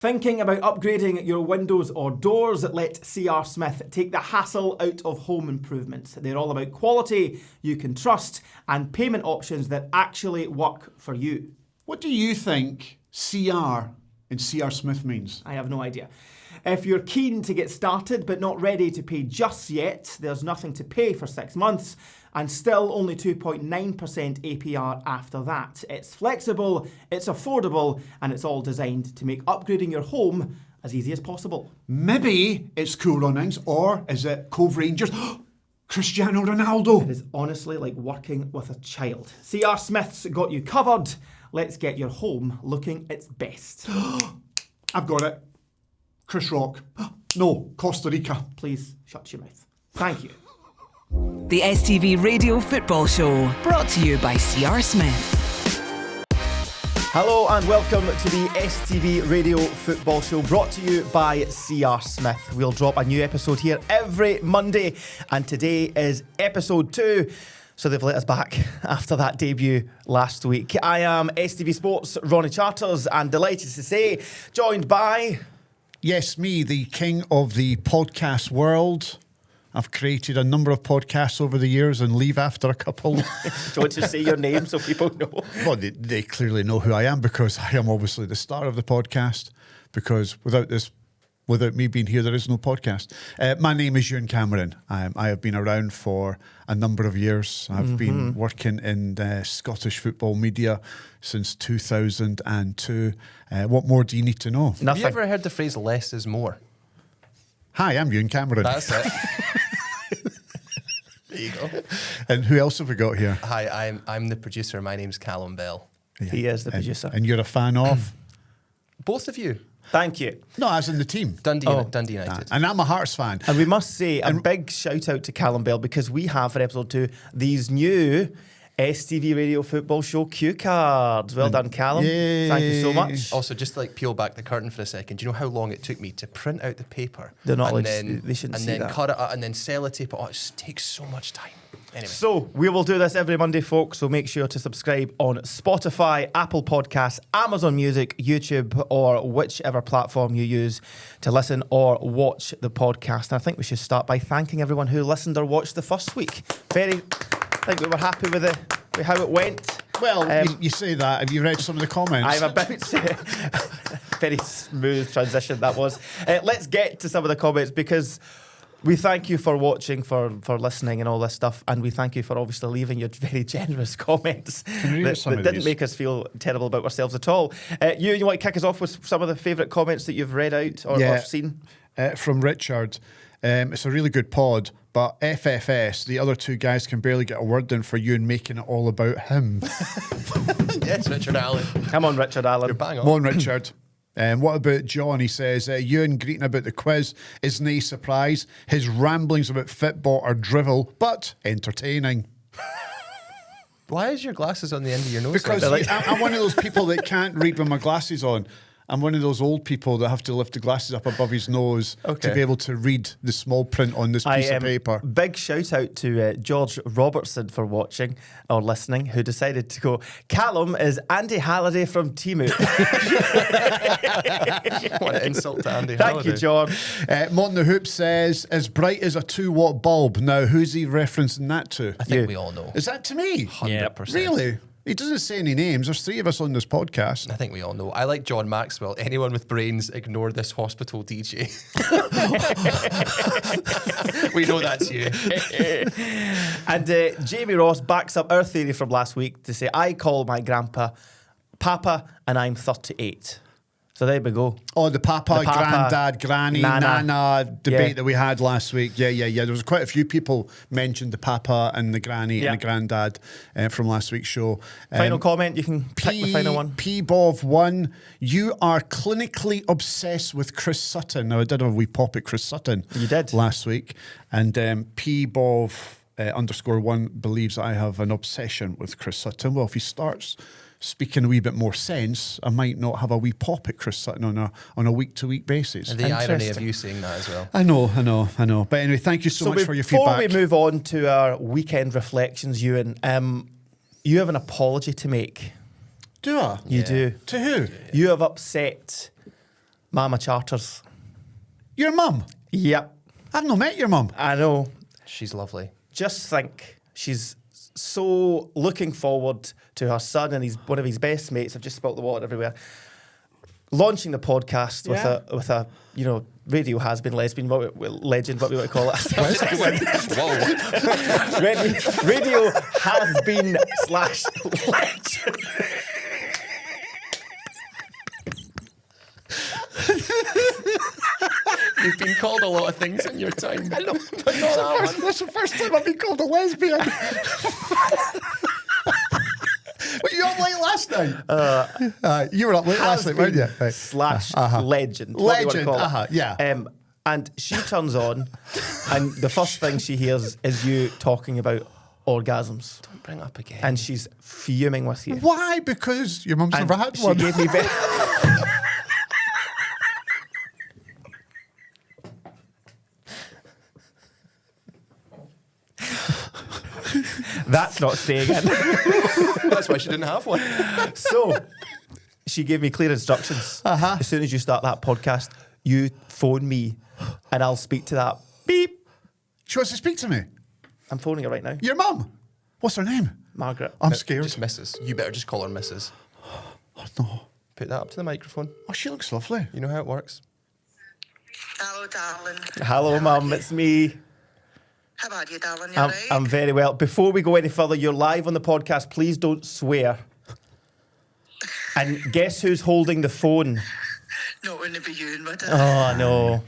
Thinking about upgrading your windows or doors? Let C.R. Smith take the hassle out of home improvements. They're all about quality you can trust and payment options that actually work for you. What do you think CR in C.R. Smith means? I have no idea. If you're keen to get started but not ready to pay just yet, there's nothing to pay for 6 months and still only 2.9% APR after that. It's flexible, it's affordable, and it's all designed to make upgrading your home as easy as possible. Maybe it's Cool Runnings, or is it Cove Rangers? Cristiano Ronaldo. It is honestly like working with a child. C.R. Smith's got you covered. Let's get your home looking its best. I've got it. Chris Rock. No, Costa Rica. Please shut your mouth. Thank you. The STV Radio Football Show, brought to you by C.R. Smith. Hello and welcome to the STV Radio Football Show, brought to you by C.R. Smith. We'll drop a new episode here every Monday, and today is episode 2. So they've let us back after that debut last week. I am STV Sports' Ronnie Charters, and delighted to say, joined by... Yes, me, the king of the podcast world. I've created a number of podcasts over the years and leave after a couple. Do you want to say your name so people know? Well, they clearly know who I am because I am obviously the star of the podcast, because without me being here, there is no podcast. My name is Ewen Cameron. I have been around for a number of years. I've been working in Scottish football media since 2002. What more do you need to know? Nothing. Have you ever heard the phrase less is more? Hi, I'm Ewen Cameron. That's it. There you go. And who else have we got here? Hi, I'm the producer. My name's Callum Bell. Yeah. He is the producer. And you're a fan of? Both of you. Thank you. No, as in the team. Dundee United. And I'm a Hearts fan. And we must say a big shout out to Callum Bell, because we have for episode 2 these new STV Radio Football Show cue cards. Well done, Callum. Yay. Thank you so much. Also, just to peel back the curtain for a second, do you know how long it took me to print out the paper? They're not and allowed, they shouldn't and see then that. cut it out and then sellotape it. Oh, it just takes so much time. Anyway. So, we will do this every Monday, folks, so make sure to subscribe on Spotify, Apple Podcasts, Amazon Music, YouTube, or whichever platform you use to listen or watch the podcast. And I think we should start by thanking everyone who listened or watched the first week. I think we were happy with how it went. Well, you say that. Have you read some of the comments? I'm about to... Very smooth transition that was. Let's get to some of the comments, because... we thank you for watching, for listening and all this stuff, and we thank you for obviously leaving your very generous comments that didn't make us feel terrible about ourselves at all. You want to kick us off with some of the favourite comments that you've read out or seen? From Richard. It's a really good pod, but FFS, the other two guys can barely get a word in for you and making it all about him. Yes, Richard Allen. Come on, Richard Allen. You're bang on. Come on, Richard. What about John? He says, Ewan greeting about the quiz is no surprise. His ramblings about football are drivel, but entertaining. Why is your glasses on the end of your nose? Because I'm one of those people that can't read with my glasses on. I'm one of those old people that have to lift the glasses up above his nose to be able to read the small print on this piece of paper. Big shout out to George Robertson for watching or listening, who decided to go, Callum is Andy Halliday from Timu. What an insult to Andy Thank Halliday. you, John. Mon the Hoop says, as bright as a 2-watt bulb. Now, who's he referencing that to? I think we all know. Is that to me? 100%. Really? He doesn't say any names. There's 3 of us on this podcast. I think we all know. I like John Maxwell. Anyone with brains, ignore this hospital DJ. We know that's you. And Jamie Ross backs up our theory from last week to say, I call my grandpa Papa and I'm 38. So there we go. Oh, the Papa, Granddad, Granny, Nana debate that we had last week. Yeah. There was quite a few people mentioned the Papa and the Granny and the Granddad from last week's show. Final comment, you can pick the final one. P-Bov1, you are clinically obsessed with Chris Sutton. Now, I did have a wee pop at Chris Sutton. You did. Last week. And P-Bov _1 believes that I have an obsession with Chris Sutton. Well, if he starts speaking a wee bit more sense, I might not have a wee pop at Chris Sutton on a week-to-week basis. And the irony of you saying that as well. I know. But anyway, thank you so much for your feedback. Before we move on to our weekend reflections, Ewan, you have an apology to make. Do I? You do. To who? You have upset Mama Charters. Your mum? Yep. I've not met your mum. I know. She's lovely. Just think, she's so looking forward to her son and one of his best mates. I've just spilt the water everywhere. Launching the podcast with a radio has been lesbian legend, what we want to call it. Whoa. radio has been / legend. You've been called a lot of things in your time. I know, but not that one. That's the first time I've been called a lesbian. Were you up late last night? You were up late last night, weren't you? Right. / legend. What we want to call it. Yeah. And she turns on, and the first thing she hears is you talking about orgasms. Don't bring it up again. And she's fuming with you. Why? Because your mum's And never had she one. gave me That's not staying in. That's why she didn't have one. So, she gave me clear instructions. As soon as you start that podcast, you phone me and I'll speak to that beep. She wants to speak to me. I'm phoning her right now. Your mum? What's her name? Margaret. I'm scared. Just Mrs. You better just call her Mrs. Oh, no. Put that up to the microphone. Oh, she looks lovely. You know how it works. Hello, darling. Hello, Mum. It's me. How are you, darling? You alright? I'm very well. Before we go any further, you're live on the podcast. Please don't swear. And guess who's holding the phone? Not going to be you, would it? Oh, no.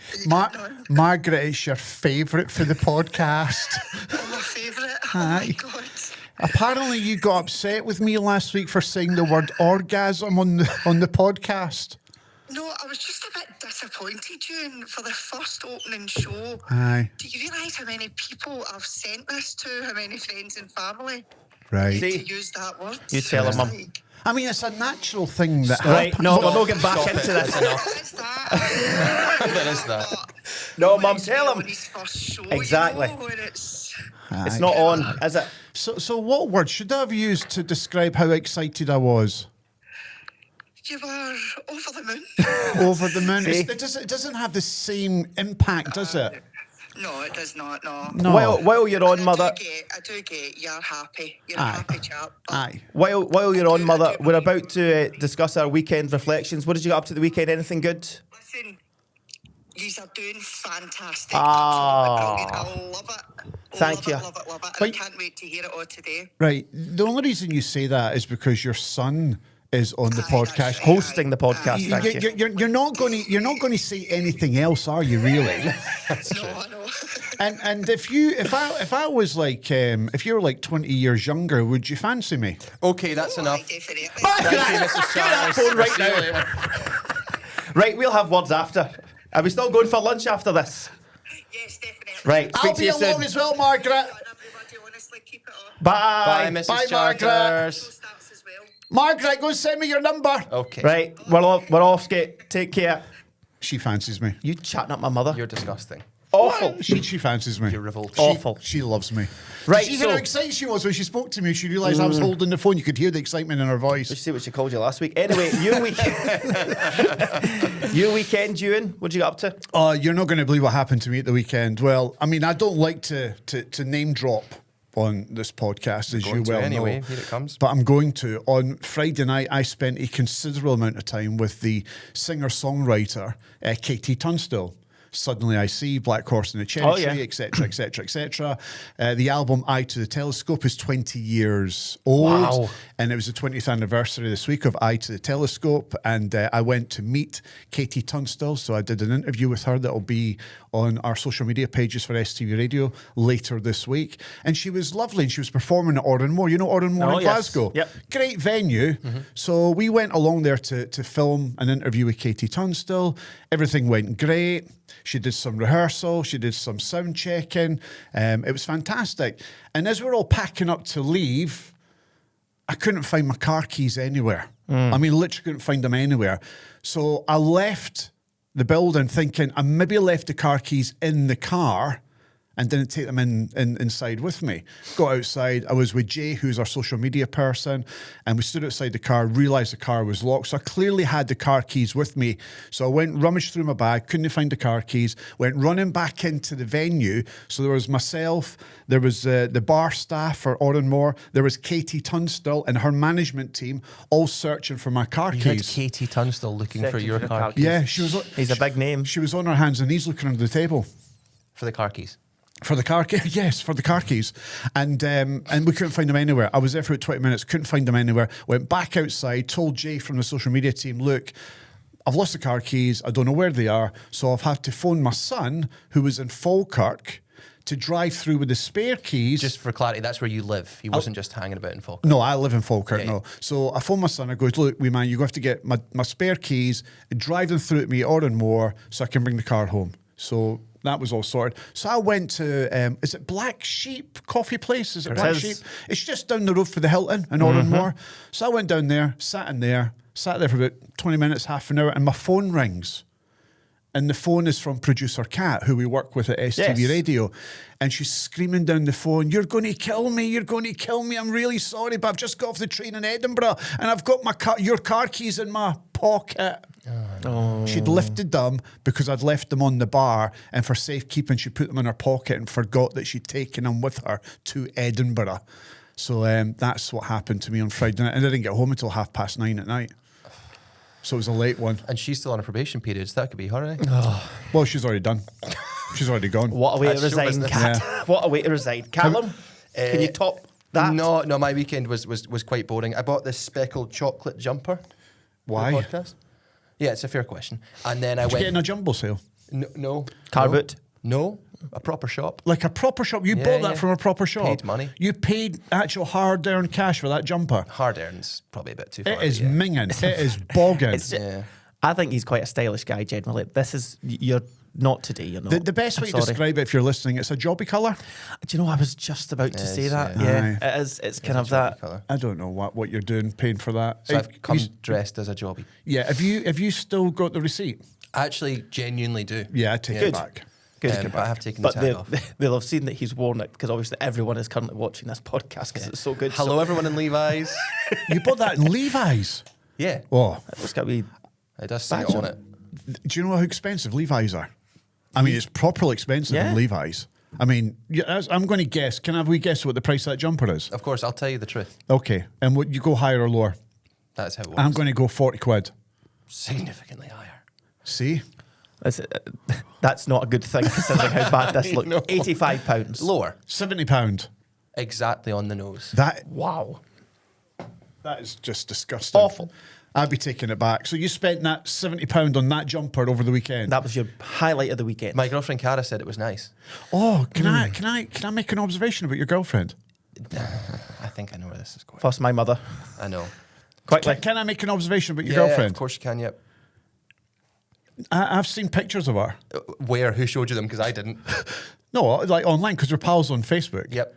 Margaret is your favourite for the podcast. Oh, my favourite. Oh, Aye. my God. Apparently, you got upset with me last week for saying the word orgasm on the podcast. No, I was just a bit disappointed, June, for the first opening show. Aye. Do you realise how many people I've sent this to? How many friends and family? Right. See? To use that word. You tell her, Mum. I mean, it's a natural thing that Right, happens. no, we're not getting back into this. It's that. There is that. No, When Mum, it's tell on him. his first show, Exactly. You know, when it's It's not on, is it? So what word should I have used to describe how excited I was? You were over the moon. Over the moon. See? It doesn't have the same impact, does it? No, it does not, no. No. While you're on, Mother. I do get you're happy. You're Aye. a happy chap. but Aye. While you're on, I Mother, do we're believe- about to discuss our weekend reflections. What did you get up to the weekend? Anything good? Listen, yous are doing fantastic. Ah. Absolutely brilliant. I love it. Thank you. Love it. And But- I can't wait to hear it all today. Right. The only reason you say that is because your son is on the Aye, podcast. that's right. Hosting the podcast, thank you. You're not going to say anything else, are you? Really? No, I know. And if I was like if you were like 20 years younger, would you fancy me? Okay, that's Oh, enough. aye, definitely. Thank you, Mrs. Charters. phone right See you now. later. Right, we'll have words after. Are we still going for lunch after this? Yes, definitely. Right, I'll speak to be you along soon. as well, Margaret. And everybody, honestly, keep it up. Bye. Bye, Mrs. Bye, Margaret. Charters. Those stats as well. Margaret, go and send me your number. Okay. Right, we're off, Skate. Take care. She fancies me. You chatting up my mother? You're disgusting. awful. She fancies me. You're revolting. Awful. She loves me. Right, Did you hear so- how excited she was when she spoke to me? She realised I was holding the phone. You could hear the excitement in her voice. Let's see what she called you last week. Anyway, your weekend, Ewan. What'd you get up to? You're not going to believe what happened to me at the weekend. Well, I mean, I don't like to name drop on this podcast, as you Going to well anyway. know. Here it comes. But I'm going to. On Friday night, I spent a considerable amount of time with the singer-songwriter Katie Tunstall. Suddenly I See, Black Horse and the Cherry Tree, etc., etc., etc. The album Eye to the Telescope is 20 years old. Wow. And it was the 20th anniversary this week of Eye to the Telescope. And I went to meet Katie Tunstall. So I did an interview with her that will be on our social media pages for STV Radio later this week. And she was lovely. And she was performing at Oranmore. You know Oranmore Oh, in yes. Glasgow? Yep. Great venue. So we went along there to film an interview with Katie Tunstall. Everything went great. She did some rehearsal. She did some sound checking. It was fantastic. And as we're all packing up to leave, I couldn't find my car keys anywhere. I mean, literally couldn't find them anywhere. So I left the building thinking I maybe left the car keys in the car and didn't take them inside with me. Got outside. I was with Jay, who's our social media person, and we stood outside the car, realised the car was locked. So I clearly had the car keys with me. So I went, rummaged through my bag, couldn't find the car keys, went running back into the venue. So there was myself, there was the bar staff for Oranmore, there was Katie Tunstall and her management team all searching for my car You had keys. Katie Tunstall looking for your Searching car keys. Yeah, she was. He's a big name. She was on her hands and knees looking under the table. For the car keys. For the car keys, yes, for the car keys. And we couldn't find them anywhere. I was there for about 20 minutes, couldn't find them anywhere. Went back outside, told Jay from the social media team, look, I've lost the car keys, I don't know where they are, so I've had to phone my son, who was in Falkirk, to drive through with the spare keys. Just for clarity, that's where you live. He wasn't just hanging about in Falkirk. No, I live in Falkirk, Yeah, no. So I phoned my son, I goes, look, wee man, you're going to have to get my spare keys, drive them through at me, Oranmore, so I can bring the car home. So that was all sorted. So I went to, is it Black Sheep Coffee Place? Is it Black Sheep? It's just down the road for the Hilton in Oranmore. So I went down there, sat there for about 20 minutes, half an hour, and my phone rings. And the phone is from producer Kat, who we work with at STV Radio. And she's screaming down the phone, you're going to kill me, you're going to kill me. I'm really sorry, but I've just got off the train in Edinburgh and I've got your car keys in my pocket. Oh. She'd lifted them because I'd left them on the bar, and for safekeeping, she put them in her pocket and forgot that she'd taken them with her to Edinburgh. So that's what happened to me on Friday night. And I didn't get home until 9:30 at night. So it was a late one. And she's still on a probation period, so that could be her, eh? Well, she's already done. She's already gone. What a way to That's show resign, business. Cat. Yeah. What a way to resign. Callum, can you top that? No, my weekend was quite boring. I bought this speckled chocolate jumper. Why? For the podcast. Yeah, it's a fair question. And then I Did you went... get in a jumbo sale? No. Car no, boot? No, a proper shop. Like a proper shop? You Yeah, bought that yeah. from a proper shop? Paid money. You paid actual hard-earned cash for that jumper? Hard earns probably a bit too far. It is yeah. minging. It is bogging. It's- Yeah. I think he's quite a stylish guy generally. You're not today, you're not. The best way I'm to sorry. describe it, if you're listening, it's a jobby colour. Do you know, I was just about to say Yes, that. yeah. Yeah, it is. It's kind of It's a jobby that. colour. I don't know what you're doing paying for that. So I've come You- dressed as a jobby. yeah, have you still got the receipt? I actually genuinely do. Yeah, I take Good. it back. Good. But I have taken the But tag off. they'll have seen that he's worn it because obviously everyone is currently watching this podcast because it's so good. Hello, everyone in Levi's. You bought that in Levi's? Yeah, Oh, It's got to be. it does say it Badge on on it. do you know how expensive Levi's are? I mean, it's properly expensive Yeah. in Levi's. I mean, I'm going to guess. Can we guess what the price of that jumper is? Of course, I'll tell you the truth. Okay, and what you go higher or lower? That's how it works. I'm going to go 40 quid. Significantly higher. See? That's not a good thing considering how bad this know. looked. £85. Lower. £70. Exactly on the nose. Wow. That is just disgusting. Awful. I'd be taking it back. So you spent that £70 on that jumper over the weekend? That was your highlight of the weekend. My girlfriend Cara said it was nice. Oh, can I make an observation about your girlfriend? I think I know where this is going. First, my mother. I know. Quickly. Can I make an observation about your Yeah, girlfriend? of course you can, yep. I've seen pictures of her. Where? Who showed you them? Because I didn't. No, like online, because we're pals on Facebook. Yep.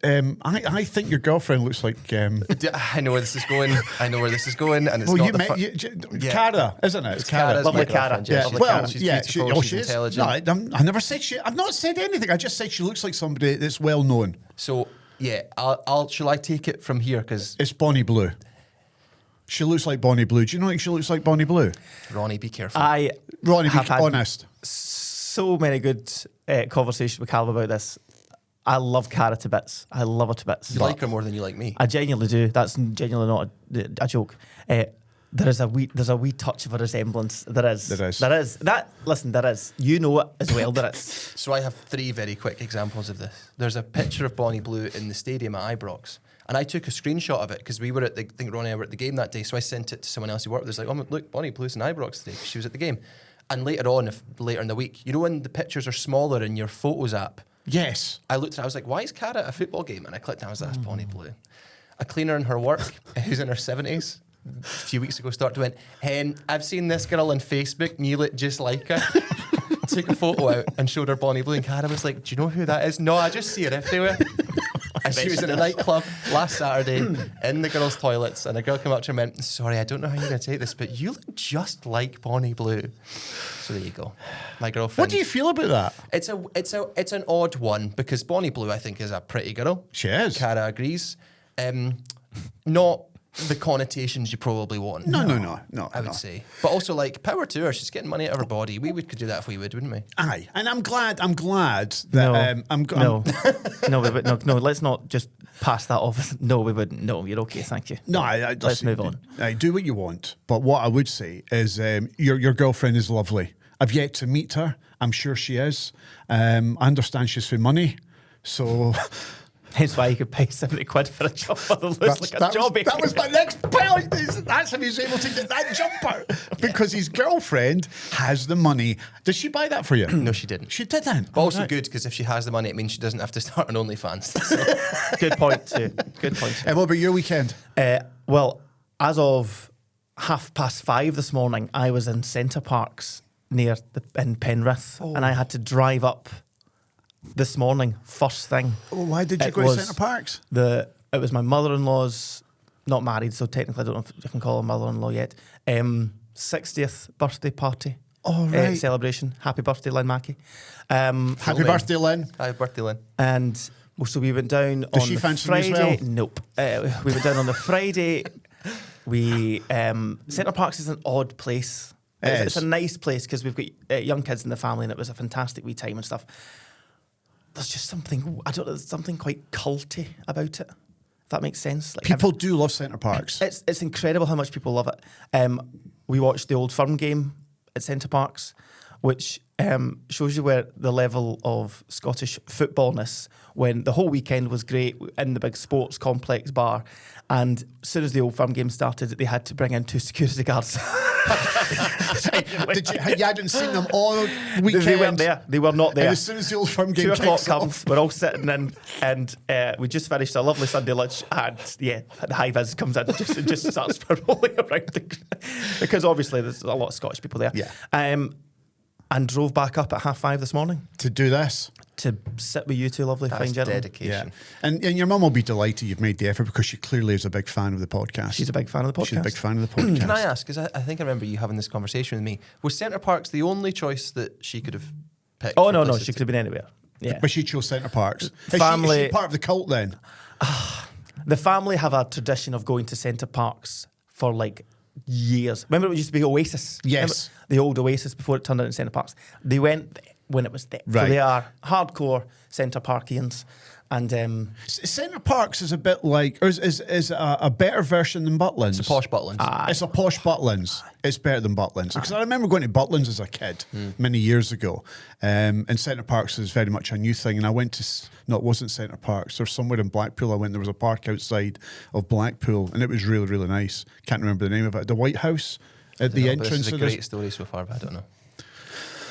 I think your girlfriend looks like. I know where this is going. I know where this is going. And it's Well, not you the met Yeah. Cara, isn't it? It's Cara's Lovely my Cara. girlfriend, Yeah, lovely well, Cara. She's beautiful, she's is. intelligent. No, I never said she. I've not said anything. I just said she looks like somebody that's well known. So, yeah, shall I take it from here? Because, It's Bonnie Blue. She looks like Bonnie Blue. Do you know think she looks like Bonnie Blue? Ronnie, be careful. I Ronnie, be have had honest. so many good conversations with Callum about this. I love Cara to bits. I love her to bits. you like her more than you like me. I genuinely do. That's genuinely not a joke. There's a wee touch of a resemblance. There is. There is. There is. Listen, there is. You know it as well. There is. So I have 3 very quick examples of this. There's a picture of Bonnie Blue in the stadium at Ibrox. And I took a screenshot of it because we were at I think Ronnie and I were at the game that day. So I sent it to someone else who worked with us. Like, oh, look, Bonnie Blue's in Ibrox today. She was at the game. And later in the week, you know when the pictures are smaller in your Photos app? Yes. I looked and I was like, why is Cara at a football game? And I clicked and I was like, that's Bonnie Blue. A cleaner in her work, who's in her 70s, a few weeks ago started to went, I've seen this girl on Facebook and you look just like her. Took a photo out and showed her Bonnie Blue. And Cara was like, do you know who that is? No, I just see her everywhere. And she was in a nightclub last Saturday in the girls' toilets, and a girl came up to her and went, sorry, I don't know how you're going to take this, but you look just like Bonnie Blue. So there you go. my girlfriend. What do you feel about that? It's an odd one because Bonnie Blue, I think, is a pretty girl. She is. Cara agrees. Not the connotations you probably want. No. I would say, but also like power to her. She's getting money out of her body. We could do that if we would, wouldn't we? Aye, and I'm glad that No, let's not just pass that off. No, we wouldn't. No, you're okay, thank you. No, let's move on. Do what you want, but what I would say is your girlfriend is lovely. I've yet to meet her. I'm sure she is. I understand she's for money, so. Hence why you could pay 70 quid for a jumper that looks like a jobby. That was my next point. That's how he's able to get that jumper. Because his girlfriend has the money. Did she buy that for you? No, she didn't. She didn't. But also good, because if she has the money, it means she doesn't have to start an OnlyFans. So. Good point too. What about your weekend? Well, as of 5:30 this morning, I was in Centre Parcs in Penrith, and I had to drive up this morning, first thing. Well, why did you go to Centre Parcs? It was my mother-in-law's, not married, so technically I don't know if you can call her mother-in-law yet, 60th birthday party. Oh, right. Celebration. Happy birthday, Lynn Mackey. Happy birthday, Lynn. Happy birthday, Lynn. And so we went down Does on she the fancy Friday. you as well? Nope. We went down on the Friday. Centre Parcs is an odd place. It's a nice place because we've got young kids in the family, and it was a fantastic wee time and stuff. There's just something, I don't know, there's something quite culty about it, if that makes sense. Like people do love Centre Parcs. It's incredible how much people love it. We watched the Old Firm game at Centre Parcs, which shows you where the level of Scottish footballness, when the whole weekend was great in the big sports complex bar, and as soon as the Old Firm game started, they had to bring in 2 security guards. You hadn't seen them all weekend? They weren't there. They were not there. And as soon as the Old Firm game 2 o'clock kicks comes, off. we're all sitting in, and we just finished a lovely Sunday lunch, and the high vis comes in and just starts rolling around because obviously there's a lot of Scottish people there. Yeah. And drove back up at 5:30 this morning to do this. To sit with you two lovely fine gentlemen. Dedication. Yeah. And your mum will be delighted you've made the effort because she clearly is a big fan of the podcast. She's a big fan of the podcast. She's a big fan of the podcast. Can I ask, because I think I remember you having this conversation with me, was Centre Parcs the only choice that she could have picked? Oh, no, she could have been anywhere. Yeah. But she chose Centre Parcs. Family, is she part of the cult then? The family have a tradition of going to Centre Parcs for like years. Remember it used to be Oasis? Yes. Remember the old Oasis before it turned into Centre Parcs. They went when it was there. Right. So they are hardcore Centre Parkians. And Centre Parcs is a bit like, or is a better version than Butlins. It's a posh Butlins. It's a posh Butlins. It's better than Butlins. Because I remember going to Butlins as a kid many years ago. And Centre Parcs is very much a new thing. And I went to, no, it wasn't Centre Parcs. There's somewhere in Blackpool I went. There was a park outside of Blackpool. And it was really, really nice. Can't remember the name of it. The White House at the entrance. This is a great story so far, but I don't know.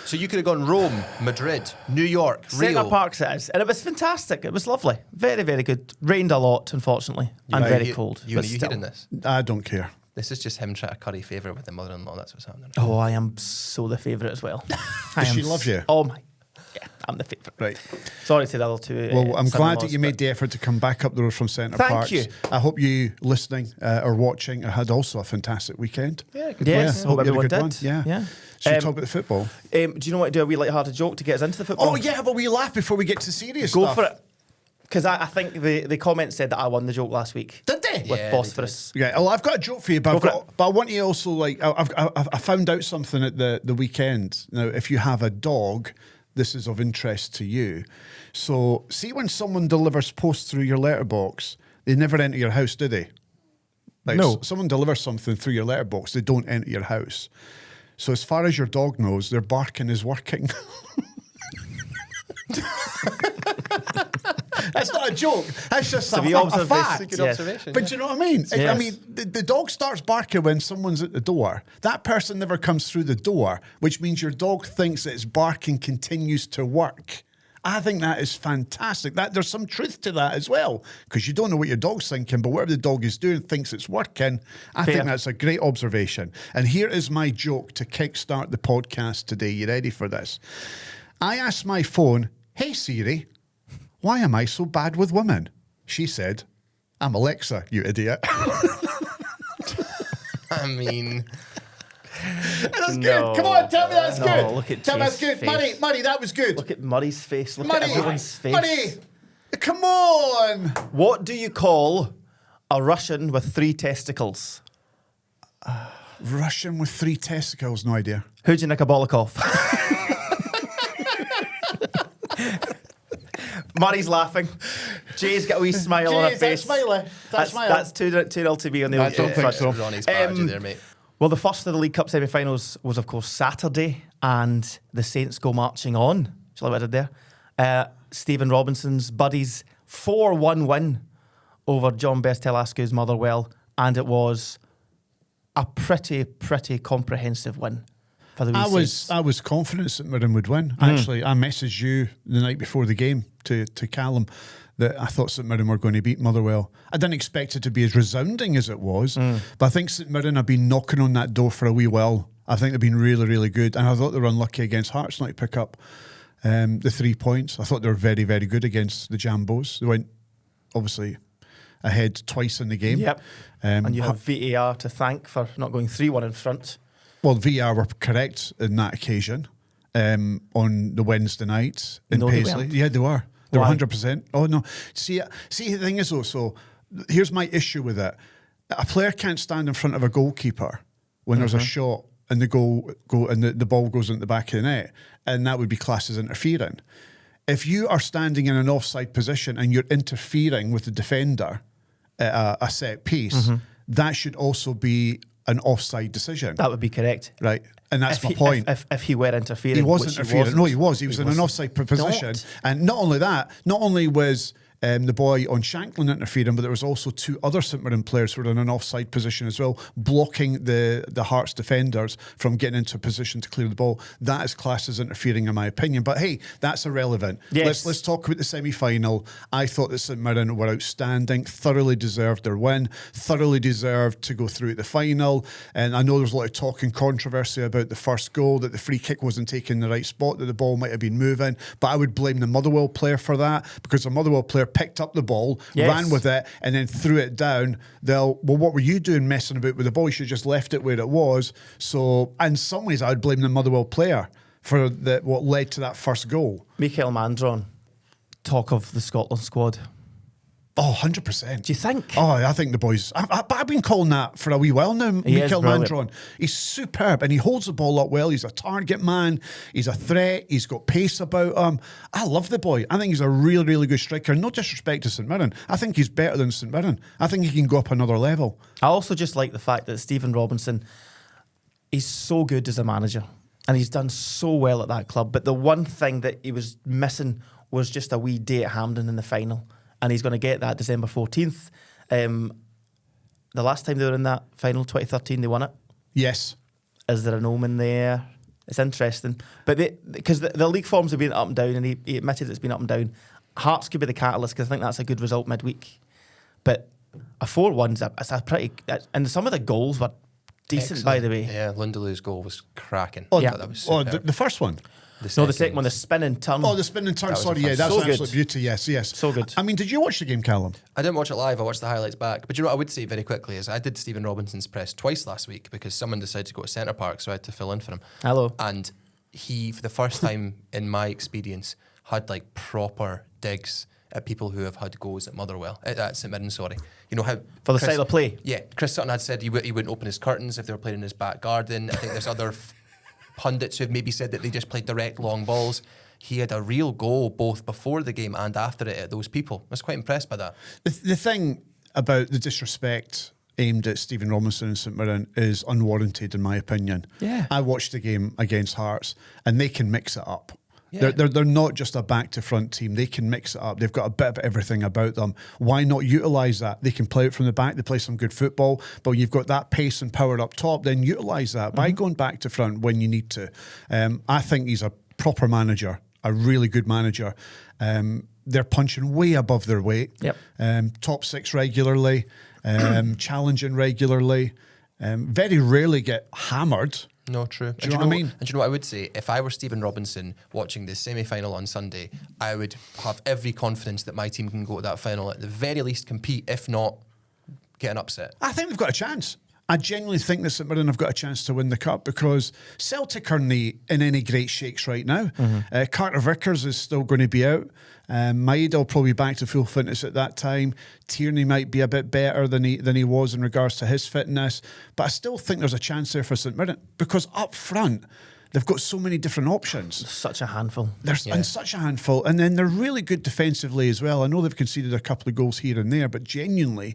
So you could have gone Rome, Madrid, New York, Rio. Centre Parcs it is. And it was fantastic. It was lovely. Very, very good. Rained a lot, unfortunately. And very cold. Are you hearing this? I don't care. This is just him trying to curry favour with the mother-in-law. That's what's happening. Oh, I am so the favourite as well. Does she love you? Oh my. Yeah, I'm the favourite. Right. Sorry to the other two. Well, I'm glad that son-in-laws, you made the effort to come back up the road from Centre Thank Parcs. you. I hope you listening or watching had also a fantastic weekend. Yeah, good Yes, Yeah, hope you had a everyone good did. one. Yeah. Yeah. Should we talk about the football? Do you know what? Do a wee light-hearted joke to get us into the football? Oh, yeah, have a wee laugh before we get to serious Go stuff. for it. Because I think the comments said that I won the joke last week. Did they? With Yeah, Bosphorus. Yeah, well, I've got a joke for you, but, Go for but I want you also, like, I found out something at the weekend. Now, if you have a dog, this is of interest to you. So, see when someone delivers post through your letterbox, they never enter your house, do they? Like, No. Someone delivers something through your letterbox, they don't enter your house. So, as far as your dog knows, their barking is working. That's not a joke. That's just a fact. It's a good observation. But do you know what I mean? Yes. I mean, the dog starts barking when someone's at the door. That person never comes through the door, which means your dog thinks that its barking continues to work. I think that is fantastic. There's some truth to that as well, because you don't know what your dog's thinking, but whatever the dog is doing thinks it's working. I Fair. think that's a great observation. And here is my joke to kickstart the podcast today. You ready for this? I asked my phone, "Hey Siri, why am I so bad with women?" She said, "I'm Alexa, you idiot." I mean, That's No. good. Come on, tell me that's No, good. look at tell me that's Jay's good. face. Murray, that was good. Look at Murray's face. Look Murray, at everyone's face. Murray, come on. What do you call a Russian with 3 testicles? Russian with 3 testicles, no idea. Who'd you nick a bollock off? Murray's laughing. Jay's got a wee smile on her Jeez, face. That's 2-0 to be on the I don't think so. Ronnie's badge there, mate. Well, the first of the League Cup semi-finals was, of course, Saturday, and the Saints go marching on. Shall I what I did there? Stephen Robinson's buddies 4-1 win over John Bertelascu's Motherwell, and it was a pretty comprehensive win for the wee Saints. I was confident that Mirren would win. Actually, I messaged you the night before the game to Callum that I thought St Mirren were going to beat Motherwell. I didn't expect it to be as resounding as it was, but I think St Mirren have been knocking on that door for a wee while. I think they've been really good, and I thought they were unlucky against Hearts not to pick up the 3 points. I thought they were very good against the Jambos. They went, obviously, ahead twice in the game. Yep. And you have VAR to thank for not going 3-1 in front. Well, VAR were correct in that occasion on the Wednesday night in No, they Paisley. weren't. Yeah, they were. They were Why? 100%. Oh, no. See, the thing is, though, so here's my issue with it. A player can't stand in front of a goalkeeper when there's a shot and the the ball goes into the back of the net, and that would be classed as interfering. If you are standing in an offside position and you're interfering with the defender at a set piece, that should also be an offside decision. That would be correct. Right. And that's If my he- point. If he were interfering. He wasn't which interfering. wasn't. No, he was. He was in an offside position. Not. And not only that, not only was the boy on Shanklin interfering, but there was also 2 other St Mirren players who were in an offside position as well, blocking the Hearts defenders from getting into a position to clear the ball. That is classed as interfering, in my opinion. But hey, that's irrelevant. Yes. Let's talk about the semi-final. I thought that St Mirren were outstanding, thoroughly deserved their win, thoroughly deserved to go through to the final. And I know there's a lot of talk and controversy about the first goal, that the free kick wasn't taken in the right spot, that the ball might have been moving. But I would blame the Motherwell player for that, because the Motherwell player picked up the ball, Yes. ran with it, and then threw it down. What were you doing messing about with the ball? You should have just left it where it was. So, in some ways, I would blame the Motherwell player for what led to that first goal. Mikael Mandron, talk of the Scotland squad. Oh, 100%. Do you think? Oh, I think the boys... I've been calling that for a wee while now, He is Mikael brilliant. Mandron. He's superb, and he holds the ball up well. He's a target man. He's a threat. He's got pace about him. I love the boy. I think he's a really good striker. No disrespect to St Mirren. I think he's better than St Mirren. I think he can go up another level. I also just like the fact that Stephen Robinson, he's so good as a manager, and he's done so well at that club. But the one thing that he was missing was just a wee day at Hampden in the final. And he's going to get that December 14th. The last time they were in that final, 2013, they won it. Yes. Is there an omen there? It's interesting. But because the league forms have been up and down, and he admitted it's been up and down. Hearts could be the catalyst, because I think that's a good result midweek. But a 4-1's a pretty... And some of the goals were decent, by the way. Yeah, Lindelöf's goal was cracking. Oh, Yeah. That was Oh, superb. the first one? No, the second one, the spinning turn. Oh, the spinning turn. That was Sorry, a yeah, that's So an good. absolute beauty. Yes. So good. I mean, did you watch the game, Callum? I didn't watch it live. I watched the highlights back. But you know what I would say very quickly is I did Stephen Robinson's press twice last week because someone decided to go to Centre Parcs, so I had to fill in for him. Hello. And he, for the first time in my experience, had like proper digs at people who have had goals at Motherwell, at St Mirren, sorry. You know how... For the style of play? Yeah. Chris Sutton had said he wouldn't open his curtains if they were playing in his back garden. I think there's other pundits who've maybe said that they just played direct long balls. He had a real goal both before the game and after it at those people. I was quite impressed by that. The thing about the disrespect aimed at Stephen Robinson and St Mirren is unwarranted, in my opinion. Yeah. I watched the game against Hearts, and they can mix it up. Yeah. They're not just a back-to-front team. They can mix it up. They've got a bit of everything about them. Why not utilise that? They can play it from the back. They play some good football. But you've got that pace and power up top, then utilise that by going back to front when you need to. I think he's a proper manager, a really good manager. They're punching way above their weight. Yep. Top 6 regularly, challenging regularly. Very rarely get hammered. No, true. Do you know what I mean? And do you know what I would say? If I were Stephen Robinson watching the semi-final on Sunday, I would have every confidence that my team can go to that final, at the very least compete, if not get an upset. I think we've got a chance. I genuinely think that St Mirren have got a chance to win the cup because Celtic aren't in any great shakes right now. Carter Vickers is still going to be out. Maeda will probably be back to full fitness at that time. Tierney might be a bit better than he was in regards to his fitness. But I still think there's a chance there for St Mirren because up front, they've got so many different options. Such a handful. And such a handful. And then they're really good defensively as well. I know they've conceded a couple of goals here and there, but generally,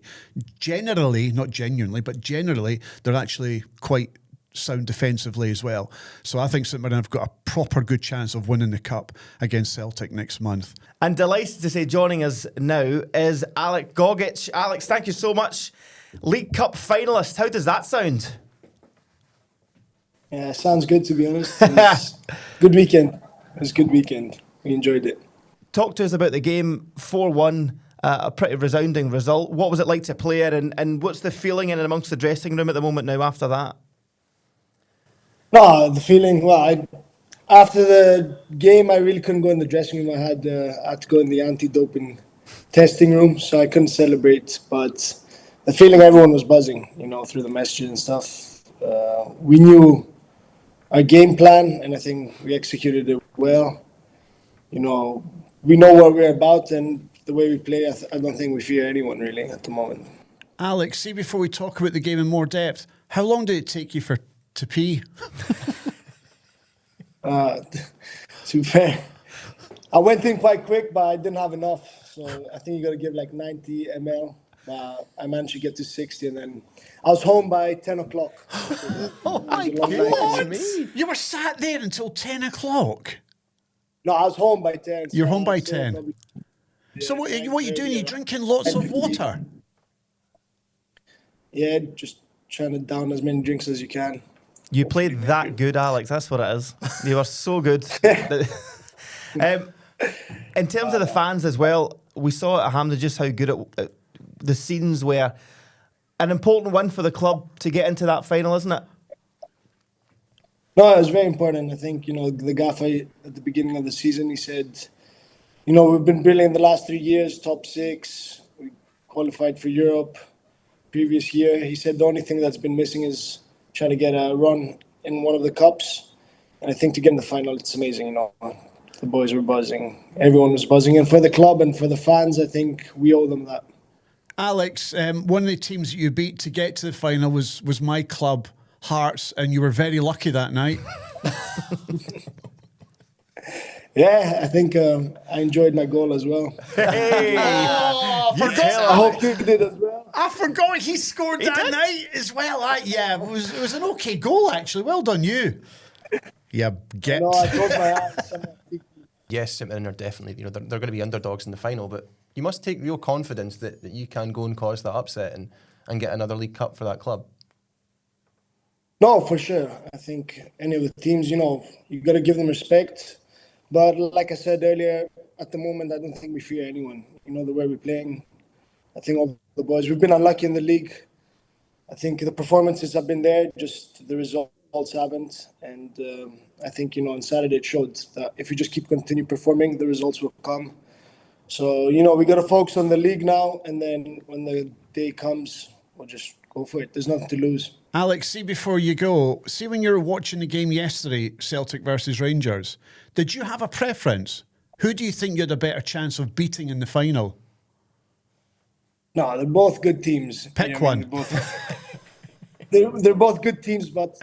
they're actually quite sound defensively as well. So I think St Mirren have got a proper good chance of winning the cup against Celtic next month. And delighted to say joining us now is Alex Gogic. Alex, thank you so much. League Cup finalist. How does that sound? Yeah, sounds good, to be honest. It was good weekend. It was a good weekend. We enjoyed it. Talk to us about the game. 4-1, a pretty resounding result. What was it like to play it, and what's the feeling in and amongst the dressing room at the moment now after that? No, the feeling, after the game, I really couldn't go in the dressing room. I had to go in the anti-doping testing room, so I couldn't celebrate. But the feeling, everyone was buzzing, through the messages and stuff. We knew our game plan, and I think we executed it well. We know what we're about, and the way we play, I don't think we fear anyone really at the moment. Alex, see, before we talk about the game in more depth, how long did it take you to pee? To be fair, I went in quite quick, but I didn't have enough. So I think you got to give like 90 ml. I managed to get to 60, and then I was home by 10 o'clock. Oh my God! You were sat there until 10 o'clock? No, I was home by 10. You're home by 10? So what are you doing? You're drinking lots of water? Yeah, just trying to down as many drinks as you can. You played that good, Alex. That's what it is. You were so good. In terms of the fans as well, we saw at Hampden just how good the scenes were. An important one for the club to get into that final, isn't it? No, it was very important. I think, the gaffer at the beginning of the season, he said, we've been brilliant the last 3 years, top 6. We qualified for Europe previous year. He said the only thing that's been missing is trying to get a run in one of the cups. And I think to get in the final, it's amazing, The boys were buzzing. Everyone was buzzing. And for the club and for the fans, I think we owe them that. Alex, one of the teams that you beat to get to the final was my club, Hearts, and you were very lucky that night. Yeah, I think I enjoyed my goal as well. Hey! I hope you did as well. I forgot he scored that night as well. It was an okay goal, actually. Well done, you. Yeah, get. No, I closed my eyes. Yes, St Mirren are definitely, they're going to be underdogs in the final, but you must take real confidence that you can go and cause that upset and get another League Cup for that club. No, for sure. I think any of the teams, you got to give them respect. But like I said earlier, at the moment, I don't think we fear anyone. The way we're playing. I think all the boys, we've been unlucky in the league. I think the performances have been there, just the results haven't. And I think, on Saturday it showed that if you just continue performing, the results will come. So, we got to focus on the league now. And then when the day comes, we'll just go for it. There's nothing to lose. Alex, see, before you go, see when you were watching the game yesterday, Celtic versus Rangers, did you have a preference? Who do you think you had a better chance of beating in the final? No, they're both good teams. Pick one. They're both good teams, but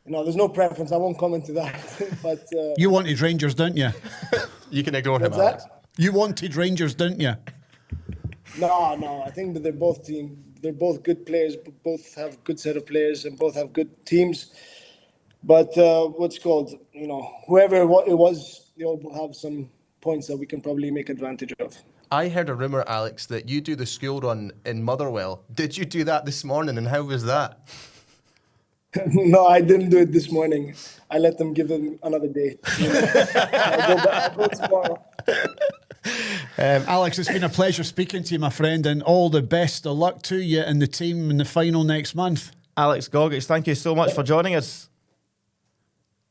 there's no preference. I won't comment to that. But you wanted Rangers, didn't you? You can ignore him, what's Alex. that? You wanted Rangers, didn't you? No. I think that they're both good players. Both have good set of players, and both have good teams. But whoever it was, they all have some points that we can probably make advantage of. I heard a rumour, Alex, that you do the school run in Motherwell. Did you do that this morning, and how was that? No, I didn't do it this morning. I let them give them another day. I'll go tomorrow. Alex, it's been a pleasure speaking to you, my friend, and all the best of luck to you and the team in the final next month. Alex Gogic, thank you so much for joining us.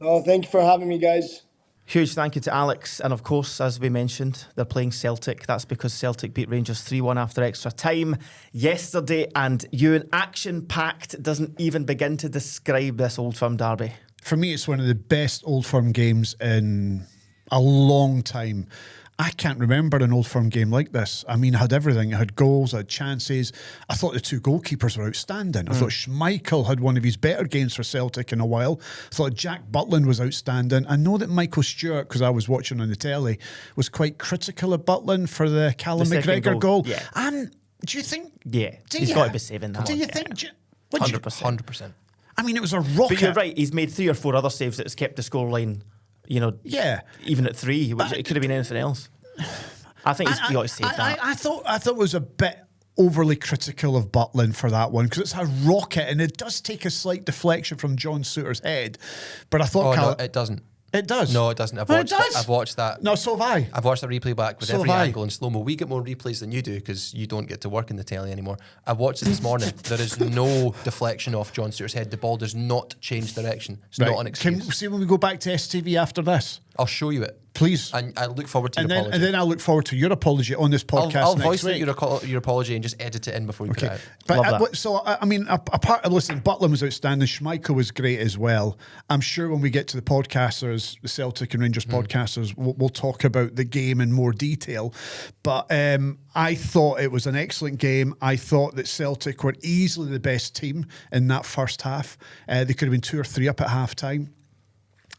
Oh, thank you for having me, guys. Huge thank you to Alex. And of course, as we mentioned, they're playing Celtic. That's because Celtic beat Rangers 3-1 after extra time yesterday. And Ewan, action-packed doesn't even begin to describe this Old Firm derby. For me, it's one of the best Old Firm games in a long time. I can't remember an Old Firm game like this. I mean, it had everything. It had goals, it had chances. I thought the two goalkeepers were outstanding. I thought Schmeichel had one of his better games for Celtic in a while. I thought Jack Butland was outstanding. I know that Michael Stewart, because I was watching on the telly, was quite critical of Butland for the Callum McGregor goal. Yeah. And do you think... Yeah, he's got to be saving that Do one. you think... 100%. I mean, it was a rocket. But you're right, he's made 3 or 4 other saves that's kept the scoreline, even at 3, which it could have been anything else. I think he's got to save that. I thought it was a bit overly critical of Butland for that one because it's a rocket and it does take a slight deflection from John Souttar's head. But I thought... no, it doesn't. It does? No, it doesn't. I've watched that. No, so have I. I've watched the replay back with So every have I. angle in slow-mo. We get more replays than you do because you don't get to work in the telly anymore. I watched it this morning. There is no deflection off John Souttar's head. The ball does not change direction. It's not an excuse. Can see when we go back to STV after this? I'll show you it. Please. And I look forward to your apology. And then I'll look forward to your apology on this podcast I'll next voice week. your apology and just edit it in before you put it out. But I mean, apart of listen, Butland was outstanding. Schmeichel was great as well. I'm sure when we get to the podcasters, the Celtic and Rangers podcasters, we'll talk about the game in more detail. But I thought it was an excellent game. I thought that Celtic were easily the best team in that first half. They could have been 2 or 3 up at half time.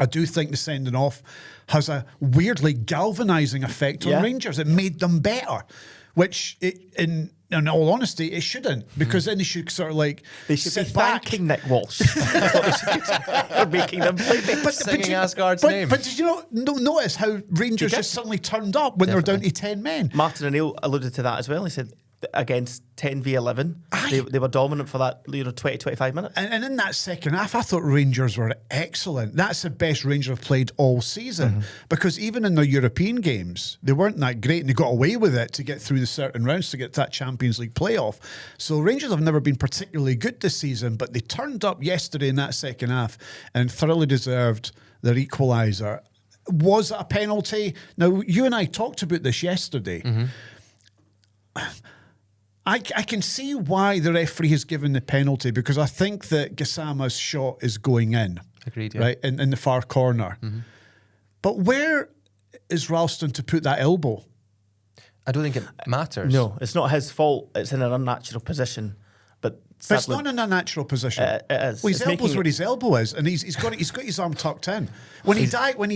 I do think the sending off has a weirdly galvanising effect on Rangers. It made them better, which in all honesty, it shouldn't, because then they should sort of like They should be sit back. thanking Nick Walsh for making them play better. Singing Asgard's but, name. But did you notice how Rangers just suddenly turned up when they were down to 10 men? Martin O'Neill alluded to that as well. He said against 10v11, they were dominant for that 20-25 minutes. And in that second half, I thought Rangers were excellent. That's the best Rangers have played all season. Because even in their European games, they weren't that great, and they got away with it to get through the certain rounds to get to that Champions League playoff. So Rangers have never been particularly good this season, but they turned up yesterday in that second half and thoroughly deserved their equaliser. Was it a penalty? Now, you and I talked about this yesterday. I can see why the referee has given the penalty, because I think that Gassama's shot is going in. Agreed, yeah. Right, in the far corner. But where is Ralston to put that elbow? I don't think it matters. No, it's not his fault. It's in an unnatural position. But But it's not in a natural position. It is. Well, his It's elbow's making where his elbow is, and he's got his arm tucked in. When he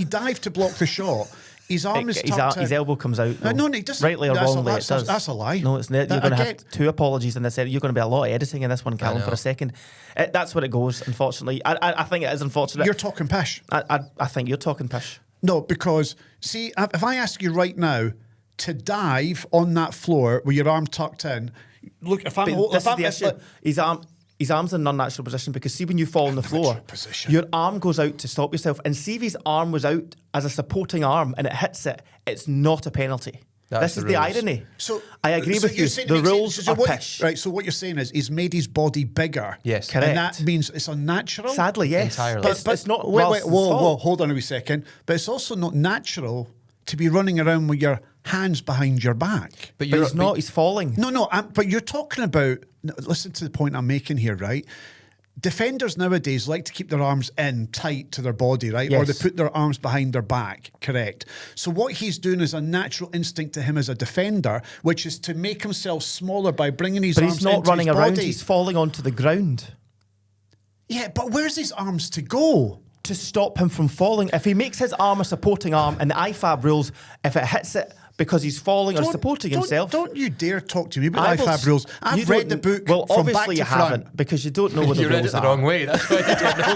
dived to block the shot, his arm is tucked in. His elbow comes out. Though. No, he doesn't. Rightly or wrongly, it does. That's a lie. No, it's not. You're going to have 2 apologies in this. You're going to be a lot of editing in this one, Callum, for a second. That's where it goes, unfortunately. I think it is unfortunate. You're talking pish. I think you're talking pish. No, because, see, if I ask you right now to dive on that floor with your arm tucked in, look, if I'm... This is the issue. His arm's in an unnatural position, because see, when you fall on the floor, your arm goes out to stop yourself. And see if his arm was out as a supporting arm and it hits it, it's not a penalty. This is the irony. So I agree with you. The rules are pish. Right, so what you're saying is he's made his body bigger. Yes. Correct. And that means it's unnatural? Sadly, yes. Entirely. But it's not Whoa, fault. hold on a wee second. But it's also not natural to be running around with your hands behind your back. But he's not. He's falling. No, but you're talking about... Listen to the point I'm making here, right? Defenders nowadays like to keep their arms in tight to their body, right? Yes. Or they put their arms behind their back, correct? So what he's doing is a natural instinct to him as a defender, which is to make himself smaller by bringing his But arms he's not into running his around. body. He's falling onto the ground. Yeah, but where's his arms to go? To stop him from falling. If he makes his arm a supporting arm, and the IFAB rules, if it hits it because he's falling or supporting himself... Don't you dare talk to me about IFAB rules. I've read the book Well, from obviously back to you front. haven't, because you don't know what the You read it rules the are. wrong way. That's why you don't know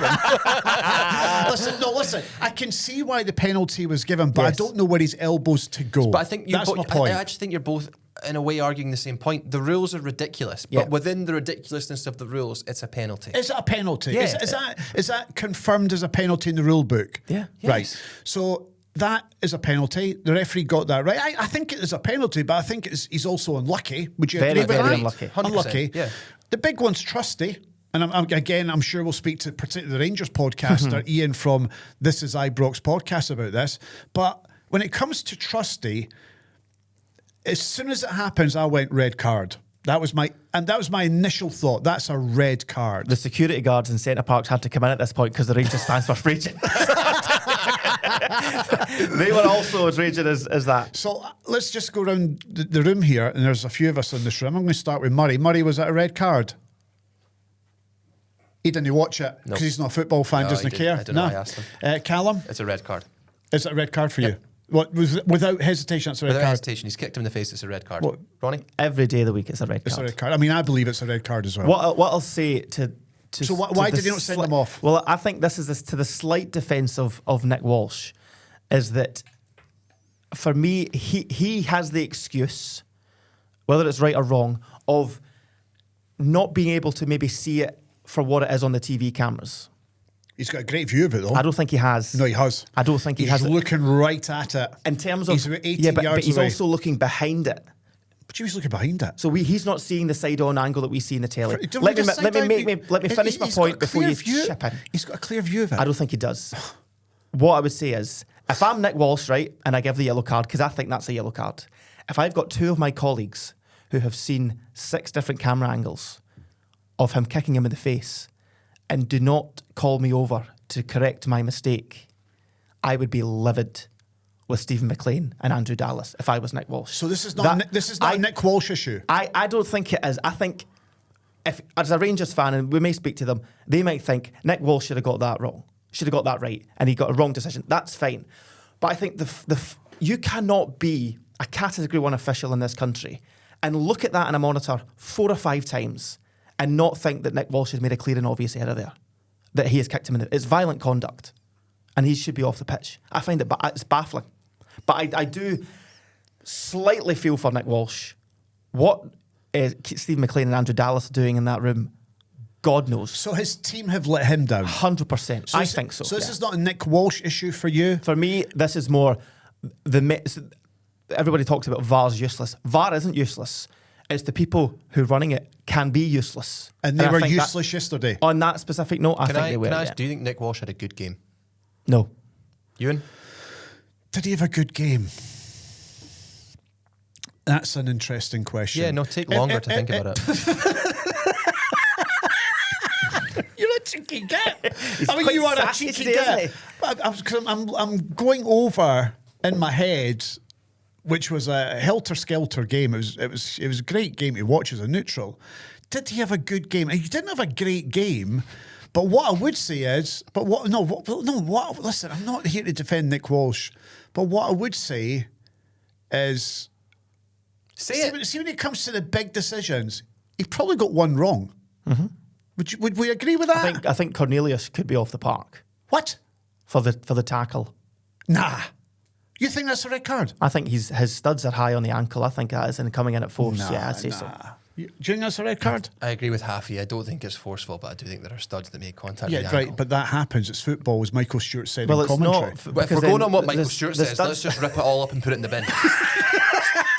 them. Listen. I can see why the penalty was given, but I Yes. don't know where his elbow's to go. But I think that's my point. I actually think you're both, in a way, arguing the same point. The rules are ridiculous, but within the ridiculousness of the rules, it's a penalty. Is it a penalty? Yeah. Is that confirmed as a penalty in the rule book? Yeah. Right. Yes. So that is a penalty. The referee got that right. I think it is a penalty, but I think he's also unlucky. Would you Very, agree with very that? unlucky. 100%, Unlucky. yeah. The big one's Trusty. and I'm sure we'll speak to particularly the Rangers podcaster, Ian from This Is Ibrox podcast about this. But when it comes to Trusty, as soon as it happens, I went red card. That was my initial thought. That's a red card. The security guards in Centre Parcs had to come in at this point because the Rangers fans were raging. They were also as raging as that. So let's just go around the room here, and there's a few of us in this room. I'm going to start with Murray. Murray, was that a red card? He didn't watch it because he's not a football fan, No, doesn't he care. didn't. I don't know why I asked him. Callum? It's a red card. Is it a red card for Yep. you? What was without hesitation? That's a red Without card. hesitation, he's kicked him in the face. It's a red card. What? Ronnie? Every day of the week, it's a red It's card. a red card. I mean, I believe it's a red card as well. What I'll say to So why did he not send them off? Well, I think this is to the slight defence of Nick Walsh, is that for me he has the excuse, whether it's right or wrong, of not being able to maybe see it for what it is on the TV cameras. He's got a great view of it, though. I don't think he has. No, he has. I don't think he has. He's looking right at it. In terms of he's about 18 but yards he's away. also looking behind it. But he was looking behind it. So he's not seeing the side-on angle that we see in the telly. Don't Let we me just finish my he's got point a before clear you view. chip in. He's got a clear view of it. I don't think he does. What I would say is, if I'm Nick Walsh, right, and I give the yellow card, because I think that's a yellow card, if I've got two of my colleagues who have seen 6 different camera angles of him kicking him in the face and do not call me over to correct my mistake, I would be livid with Stephen McLean and Andrew Dallas if I was Nick Walsh. So this is not a Nick Walsh issue. I don't think it is. I think if, as a Rangers fan, and we may speak to them, they might think Nick Walsh should have got that wrong, should have got that right, and he got a wrong decision. That's fine. But I think you cannot be a Category 1 official in this country and look at that in a monitor 4 or 5 times and not think that Nick Walsh has made a clear and obvious error there, that he has kicked him in the... It's violent conduct, and he should be off the pitch. I find it's baffling. But I do slightly feel for Nick Walsh. What Steve McLean and Andrew Dallas are doing in that room, God knows. So his team have let him down. 100%. I think so. So this is not a Nick Walsh issue for you? For me, this is more... Everybody talks about VAR's useless. VAR isn't useless. It's the people who are running it can be useless. And they I were think useless yesterday. On that specific note, I think they were. Can I ask, yeah. do you think Nick Walsh had a good game? No. Ewan? Did he have a good game? That's an interesting question. Yeah, no, take longer to think about it. You're a cheeky get. He's I mean, quite you are a sassy cheeky today, get. I'm going over in my head, which was a helter-skelter game. It was a great game to watch as a neutral. Did he have a good game? He didn't have a great game. But what I would say is, listen, I'm not here to defend Nick Walsh. But what I would say is, see when it comes to the big decisions, he probably got one wrong. Mm-hmm. Would we agree with that? I think Cornelius could be off the park. What? For the tackle. Nah. You think that's a red card? I think his studs are high on the ankle. I think that is, and coming in at force. Yeah, I'd say so. Do you think that's a red card? I agree with Halfie. I don't think it's forceful, but I do think there are studs that make contact with the right, ankle. but that happens. It's football, as Michael Stewart said Well, in it's commentary. not. But if we're going on what Michael Stewart says, let's just rip it all up and put it in the bin.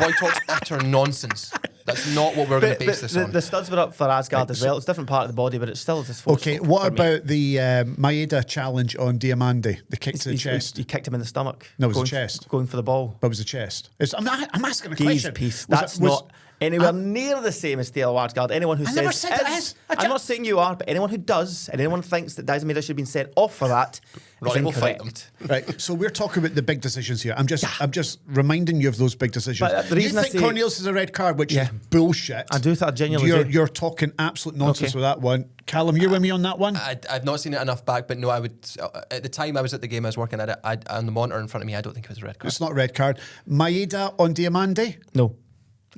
Boy talks utter nonsense. That's not what we're going to base this on. The studs were up for Asgard as well. It's a different part of the body, but it's still as forceful. Okay, what for me. about the Maeda challenge on Diamandi? The kick to the chest. He kicked him in the stomach. No, it was the going chest. Going for the ball. But it was the chest. I'm asking a Gaze question. piece. Was That's it- was- not anywhere near the same as Taylor Wadsgard. Anyone who I says never said it is, is. I'm not saying you are, but anyone who does, and anyone thinks that Diamanda should have been sent off for that, is Ronnie will fight incorrect. Right, so we're talking about the big decisions here. I'm just reminding you of those big decisions. But the you reason I think say- Cornelius is a red card, which Yeah. is bullshit. I do think I genuinely do. You're talking absolute nonsense Okay. with that one. Callum, you're with me on that one? I've not seen it enough back, but no, I would. At the time I was at the game, I was working at it. On the monitor in front of me, I don't think it was a red card. It's not a red card. Maeda on Diamandi? No.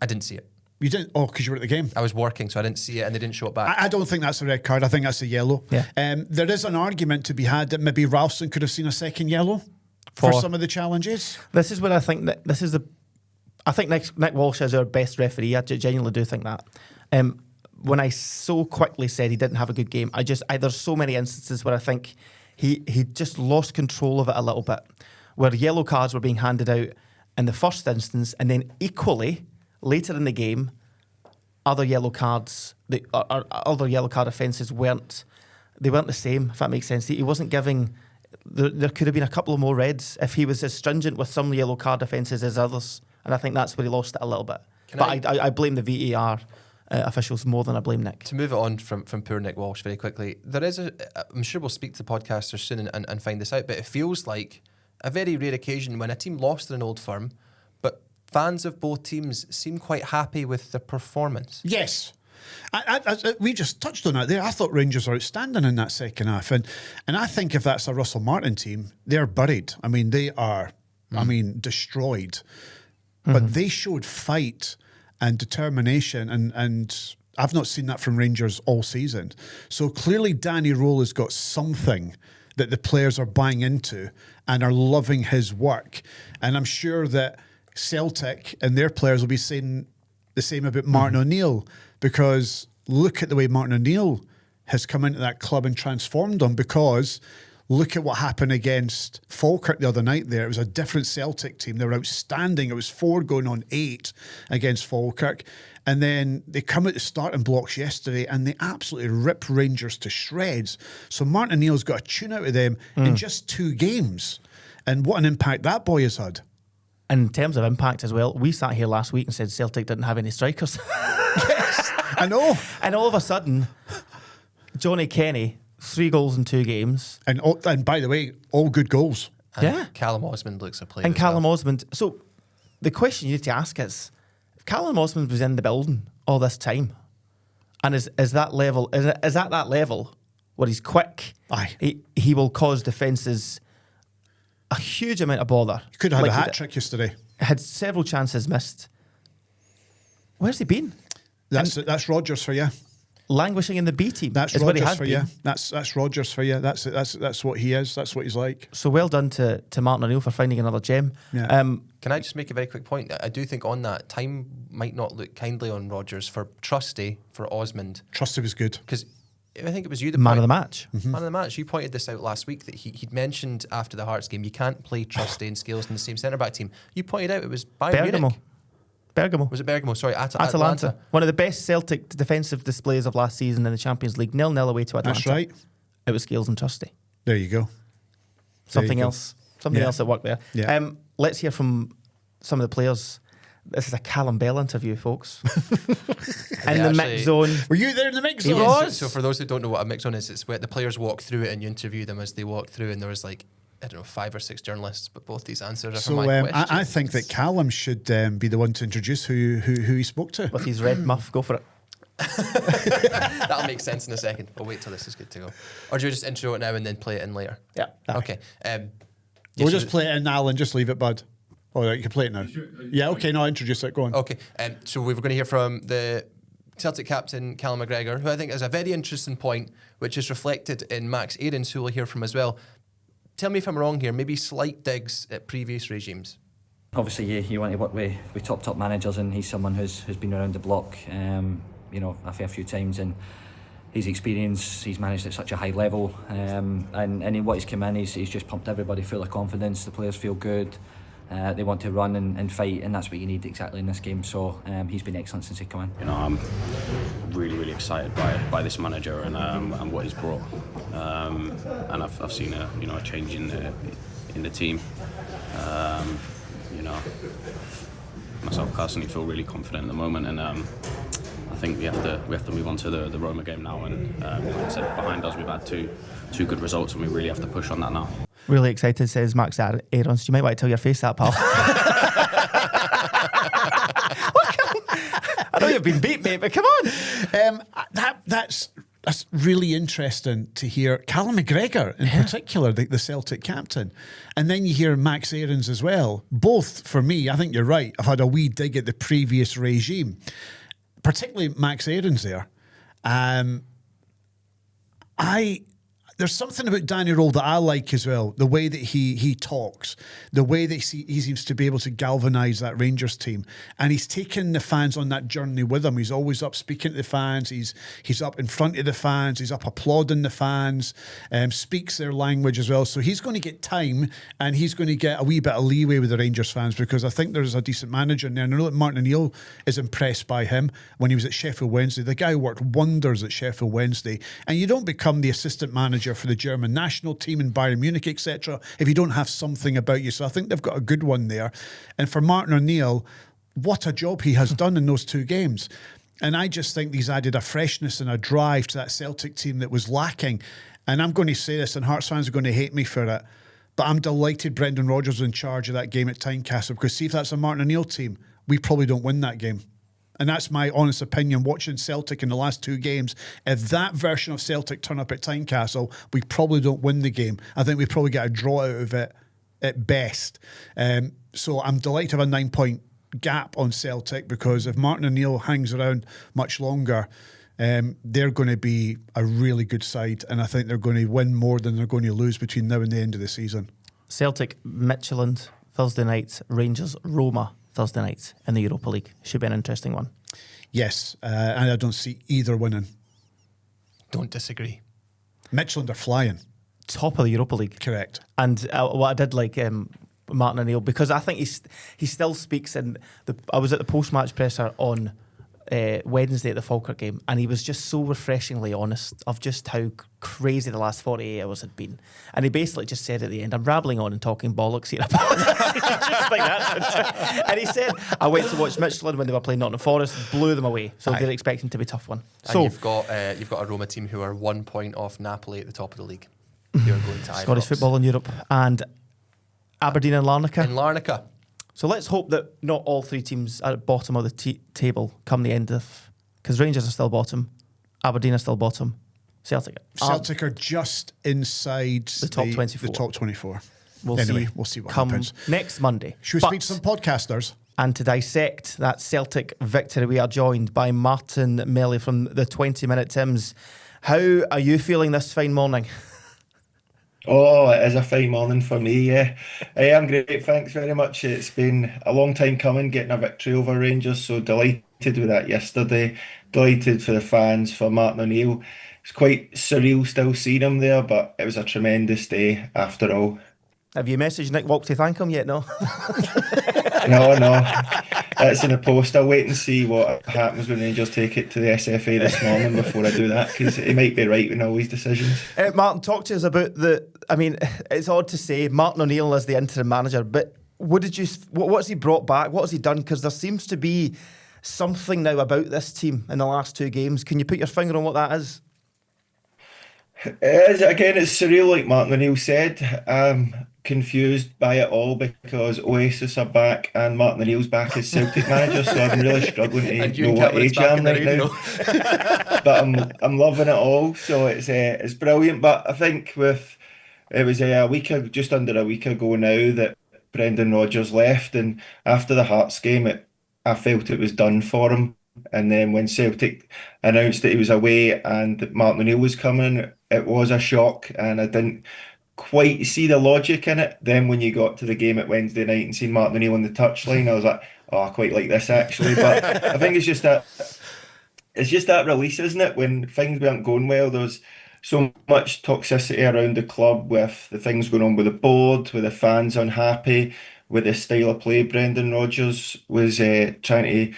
I didn't see it. You didn't? Oh, because you were at the game. I was working, so I didn't see it, and they didn't show it back. I don't think that's a red card. I think that's a yellow. Yeah. There is an argument to be had that maybe Ralston could have seen a second yellow for some of the challenges. This is where I think that this is the. I think Nick Walsh is our best referee. I genuinely do think that. When I so quickly said he didn't have a good game, there's so many instances where I think he just lost control of it a little bit, where yellow cards were being handed out in the first instance, and then equally later in the game, other yellow cards, other yellow card offences weren't the same, if that makes sense. He wasn't giving... There could have been a couple of more reds if he was as stringent with some yellow card offences as others. And I think that's where he lost it a little bit. I blame the VAR officials more than I blame Nick. To move it on from poor Nick Walsh very quickly, there is I'm sure we'll speak to the podcasters soon and find this out, but it feels like a very rare occasion when a team lost at an Old Firm, but fans of both teams seem quite happy with the performance. Yes. We just touched on that there. I thought Rangers were outstanding in that second half. And I think if that's a Russell Martin team, they're buried. I mean, they are, destroyed. But they showed fight and determination. And I've not seen that from Rangers all season. So clearly Danny Role has got something that the players are buying into and are loving his work. And I'm sure that Celtic and their players will be saying the same about Martin O'Neill, because look at the way Martin O'Neill has come into that club and transformed them, because look at what happened against Falkirk the other night there. It was a different Celtic team. They were outstanding. It was 4 going on 8 against Falkirk. And then they come out the starting blocks yesterday and they absolutely rip Rangers to shreds. So Martin O'Neill's got a tune out of them in just 2 games. And what an impact that boy has had. In terms of impact as well, we sat here last week and said Celtic didn't have any strikers. Yes, I know. And all of a sudden, Johnny Kenny, 3 goals in 2 games. And by the way, all good goals. And Callum Osmond looks a player. And Callum Osmond. So the question you need to ask is, if Callum Osmond was in the building all this time, and is at that level where he's quick, he will cause defences a huge amount of bother. You could have had a hat-trick yesterday. Had several chances missed. Where's he been? That's Rodgers for you. Languishing in the B team. That's is what he Rodgers has for been. you. That's Rodgers for you. That's what he is. That's what he's like. So well done to Martin O'Neill for finding another gem. Yeah. Can I just make a very quick point? I do think on that, time might not look kindly on Rodgers for Trusty, for Osmond. Trusty was good. Because I think it was you that Man of the match. Man of the match. You pointed this out last week that he'd mentioned after the Hearts game, you can't play Trusty and Scales in the same centre-back team. You pointed out it was Bayern Munich. Bergamo. Was it Bergamo? Sorry, Atalanta. One of the best Celtic defensive displays of last season in the Champions League. 0-0 away to Atalanta. That's right. It was Scales and Trusty. There you go. Something else at work there. Yeah. Let's hear from some of the players. This is a Callum Bell interview, folks. In the mix zone. Were you there in the mix zone? He was. So for those who don't know what a mix zone is, it's where the players walk through it and you interview them as they walk through, and there was 5 or 6 journalists, but both these answers are from my questions. I think that Callum should be the one to introduce who he spoke to. With his red muff, go for it. That'll make sense in a second. We'll wait till this is good to go. Or do you just intro it now and then play it in later? Yeah. Okay. We'll just play it in now and just leave it, bud. Oh, you can play it now. Yeah, okay, no, introduce it. Go on. Okay. So we were going to hear from the Celtic captain, Callum McGregor, who I think is a very interesting point, which is reflected in Max Aarons, who we'll hear from as well. Tell me if I'm wrong here, maybe slight digs at previous regimes. Obviously, you want to work with top managers, and he's someone who's been around the block, a fair few times, and his experience, he's managed at such a high level, and in what he's come in, he's just pumped everybody full of confidence. The players feel good, they want to run and fight, and that's what you need exactly in this game. So he's been excellent since he come in. I'm really excited by this manager and what he's brought, and I've seen a change in the team. Myself personally feel really confident at the moment, and I think we have to move on to the Roma game now. And like I said, behind us we've had two good results, and we really have to push on that now. Really excited, says Max Aarons. You might want to tell your face that, pal. I know you've been beat, mate, but come on. That's really interesting to hear Callum McGregor in particular, the Celtic captain. And then you hear Max Aarons as well. Both, for me, I think you're right, I've had a wee dig at the previous regime. Particularly Max Aarons there. there's something about Danny Roll that I like as well. The way that he talks, the way that he seems to be able to galvanise that Rangers team, and he's taken the fans on that journey with him. He's always up speaking to the fans. He's up in front of the fans. He's up applauding the fans. Speaks their language as well. So he's going to get time, and he's going to get a wee bit of leeway with the Rangers fans, because I think there's a decent manager in there. And I know that Martin O'Neill is impressed by him when he was at Sheffield Wednesday. The guy worked wonders at Sheffield Wednesday, and you don't become the assistant manager for the German national team in Bayern Munich, etc., if you don't have something about you. So I think they've got a good one there. And for Martin O'Neill, what a job he has done in those 2 games. And I just think he's added a freshness and a drive to that Celtic team that was lacking. And I'm going to say this, and Hearts fans are going to hate me for it, but I'm delighted Brendan Rodgers was in charge of that game at Tynecastle, because see, if that's a Martin O'Neill team, we probably don't win that game. And that's my honest opinion, watching Celtic in the last 2 games. If that version of Celtic turn up at Tynecastle, we probably don't win the game. I think we probably get a draw out of it at best. So I'm delighted to have a 9-point gap on Celtic, because if Martin O'Neill hangs around much longer, they're going to be a really good side, and I think they're going to win more than they're going to lose between now and the end of the season. Celtic, Midtjylland, Thursday night, Rangers, Roma, Thursday night in the Europa League. Should be an interesting one. Yes, and I don't see either winning. Don't disagree. Midtjylland are flying. Top of the Europa League. Correct. And what I did like Martin O'Neill, because I think he still speaks in I was at the post-match presser on Wednesday at the Falkirk game, and he was just so refreshingly honest of just how crazy the last 48 hours had been. And he basically just said at the end, I'm rambling on and talking bollocks here. Just like that. And he said, I went to watch Midtjylland when they were playing Nottingham Forest, blew them away. So they're expecting to be a tough one. And so you've got a Roma team who are 1 point off Napoli at the top of the league. You're going to Scottish Ibrox. football in Europe, and Aberdeen and Larnaca. In Larnaca. So let's hope that not all 3 teams are at the bottom of the table come the end of, because Rangers are still bottom, Aberdeen are still bottom, Celtic are just inside the top 24. The top 24. We'll see what come happens next Monday. Should we speak to some podcasters? And to dissect that Celtic victory, we are joined by Martin Melly from the 20-Minute Tims. How are you feeling this fine morning? Oh, it is a fine morning for me, yeah. I'm great, thanks very much. It's been a long time coming, getting a victory over Rangers, so delighted with that yesterday. Delighted for the fans, for Martin O'Neill. It's quite surreal still seeing him there, but it was a tremendous day after all. Have you messaged Nick Walk to thank him yet? No? No. It's in the post. I'll wait and see what happens when Rangers take it to the SFA this morning before I do that, because he might be right in all his decisions. Martin, talk to us about it's odd to say Martin O'Neill as the interim manager, but what's he brought back? What has he done? Because there seems to be something now about this team in the last 2 games. Can you put your finger on what that is? Again, it's surreal, like Martin O'Neill said. I'm confused by it all because Oasis are back and Martin O'Neill's back as Celtic manager, so I'm really struggling to know what age I am right now. But I'm loving it all, so it's brilliant. But I think it was just under a week ago now that Brendan Rodgers left, and after the Hearts game, I felt it was done for him. And then when Celtic announced that he was away and that Martin O'Neill was coming, it was a shock, and I didn't quite see the logic in it. Then when you got to the game at Wednesday night and seen Martin O'Neill on the touchline, I was like, oh, I quite like this actually. But I think it's just that release, isn't it? When things weren't going well, there was so much toxicity around the club with the things going on with the board, with the fans unhappy, with the style of play Brendan Rodgers was trying to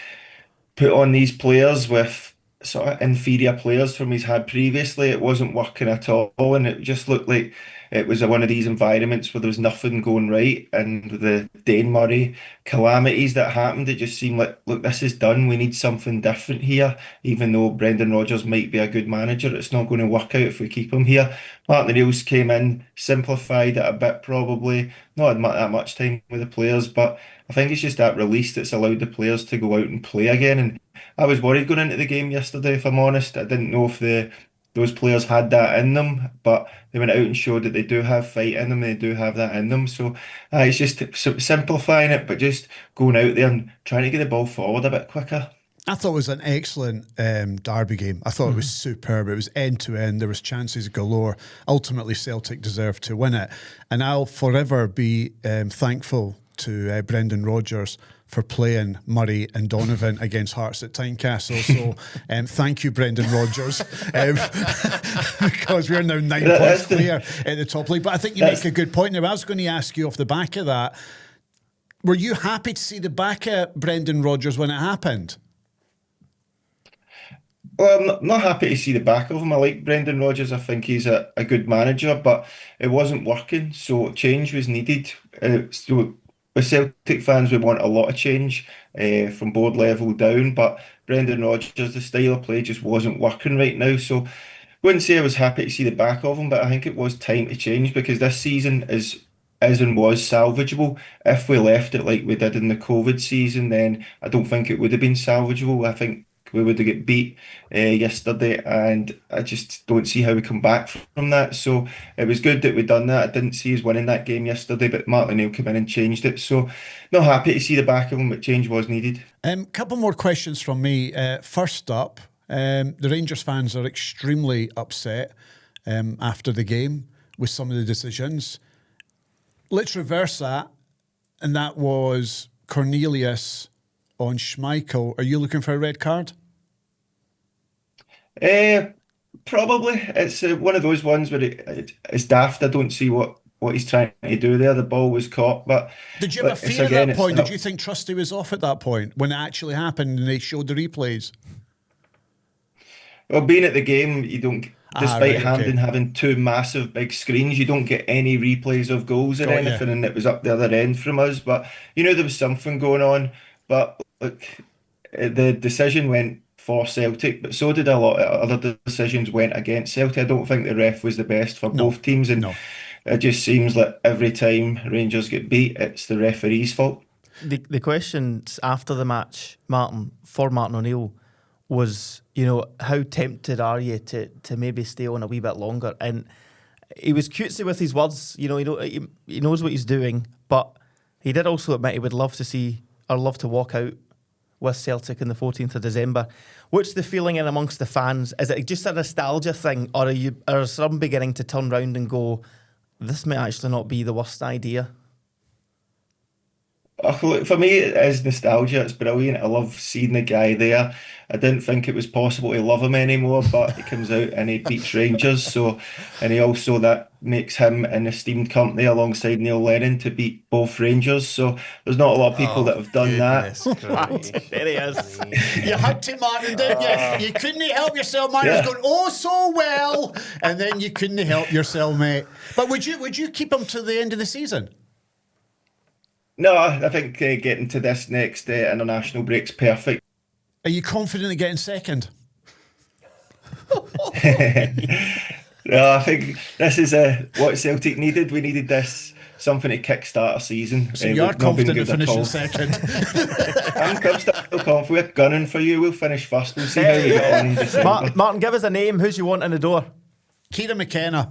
put on these players with sort of inferior players from he's had previously. It wasn't working at all, and it just looked like it was one of these environments where there was nothing going right. And the Dane Murray calamities that happened, it just seemed like, look, this is done. We need something different here. Even though Brendan Rodgers might be a good manager, it's not going to work out if we keep him here. Martin O'Neill's came in, simplified it a bit probably, not had that much time with the players, but I think it's just that release that's allowed the players to go out and play again. And I was worried going into the game yesterday, if I'm honest. I didn't know if those players had that in them, but they went out and showed that they do have fight in them, they do have that in them. So it's just simplifying it, but just going out there and trying to get the ball forward a bit quicker. I thought it was an excellent derby game. I thought it was superb. It was end-to-end. There was chances galore. Ultimately, Celtic deserved to win it. And I'll forever be thankful to Brendan Rodgers for playing Murray and Donovan against Hearts at Tynecastle. So thank you, Brendan Rodgers, because we're now 9 points clear at the top league. But I think you make a good point there. I was going to ask you off the back of that, were you happy to see the back of Brendan Rodgers when it happened? Well, I'm not happy to see the back of him. I like Brendan Rodgers. I think he's a good manager, but it wasn't working, so change was needed. So with Celtic fans, we want a lot of change from board level down, but Brendan Rodgers, the style of play just wasn't working right now. So wouldn't say I was happy to see the back of him, but I think it was time to change, because this season is and was salvageable. If we left it like we did in the COVID season, then I don't think it would have been salvageable. I think we would have got beat yesterday, and I just don't see how we come back from that. So it was good that we done that. I didn't see us winning that game yesterday, but Martin O'Neill came in and changed it. So not happy to see the back of him, but change was needed. Couple more questions from me. First up, the Rangers fans are extremely upset after the game with some of the decisions. Let's reverse that, and that was Cornelius on Schmeichel. Are you looking for a red card? Probably. It's one of those ones where it's daft. I don't see what he's trying to do there. The ball was caught, but did you have a fear at that point? Did you think Trusty was off at that point when it actually happened and they showed the replays? Well, being at the game, you don't. Despite Hampden having two massive big screens, you don't get any replays of goals or anything, and it was up the other end from us. But you know there was something going on. But look, the decision went for Celtic, but so did a lot of other decisions went against Celtic. I don't think the ref was the best for both teams, and it just seems like every time Rangers get beat, it's the referee's fault. The questions after the match, Martin, for Martin O'Neill, was, you know, how tempted are you to maybe stay on a wee bit longer? And he was cutesy with his words, you know, he knows what he's doing, but he did also admit he would love to see, or love to walk out with Celtic on the 14th of December. What's the feeling in amongst the fans? Is it just a nostalgia thing, or are some beginning to turn round and go, this may actually not be the worst idea? Look, for me, it is nostalgia. It's brilliant. I love seeing the guy there. I didn't think it was possible to love him anymore, but he comes out and he beats Rangers. So, and he also, that makes him an esteemed company alongside Neil Lennon to beat both Rangers. So there's not a lot of people that have done that. There he is. You had to, Martin, didn't you? You couldn't help yourself. Martin was going, oh, so well. And then you couldn't help yourself, mate. But would you keep him to the end of the season? No, I think getting to this next international break's perfect. Are you confident of getting second? No, I think this is what Celtic needed. We needed this, something to kickstart our season. So you are confident of finishing second? I'm still confident. We're gunning for you. We'll finish first. We'll see how we get on in December. Martin, give us a name. Who's you want in the door? Kieran McKenna.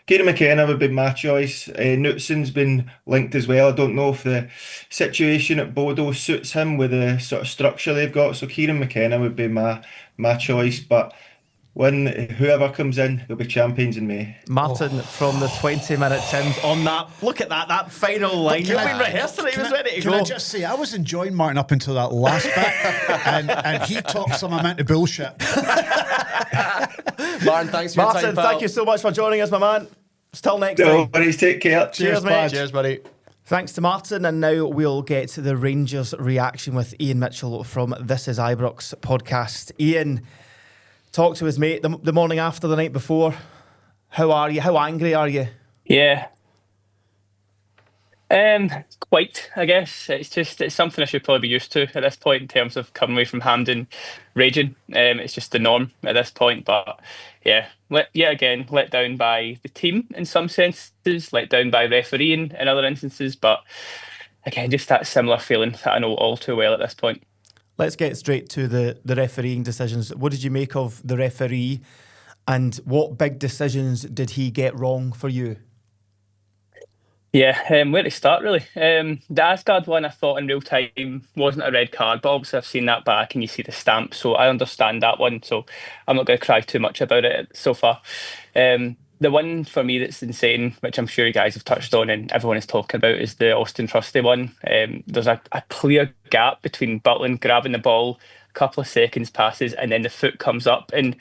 Kieran McKenna would be my choice. Knutson's been linked as well. I don't know if the situation at Bodo suits him with the sort of structure they've got. So Kieran McKenna would be my choice. But when whoever comes in, they'll be champions in May. Martin from the 20-minute Tims on that. Look at that final line. You've been rehearsing it. He was ready to go. Can I just say, I was enjoying Martin up until that last bit, and he talked some amount of bullshit. Martin, thanks for your time, pal. Thank you so much for joining us, my man. Till next time. No worries, take care. Cheers, mate. Cheers, buddy. Thanks to Martin, and now we'll get to the Rangers reaction with Ian Mitchell from This Is Ibrox podcast. Ian, talk to us, mate, the morning after, the night before. How are you? How angry are you? Yeah. Quite, I guess. It's something I should probably be used to at this point in terms of coming away from Hampden raging. It's just the norm at this point. But yeah, yet again, let down by the team in some senses, let down by refereeing in other instances. But again, just that similar feeling that I know all too well at this point. Let's get straight to the refereeing decisions. What did you make of the referee, and what big decisions did he get wrong for you? Yeah, where to start really? The Asgard one I thought in real time wasn't a red card, but obviously I've seen that back and you see the stamp, so I understand that one. So I'm not going to cry too much about it so far. The one for me that's insane, which I'm sure you guys have touched on and everyone is talking about, is the Austin Trusty one. There's a clear gap between Butland grabbing the ball, a couple of seconds passes, and then the foot comes up, and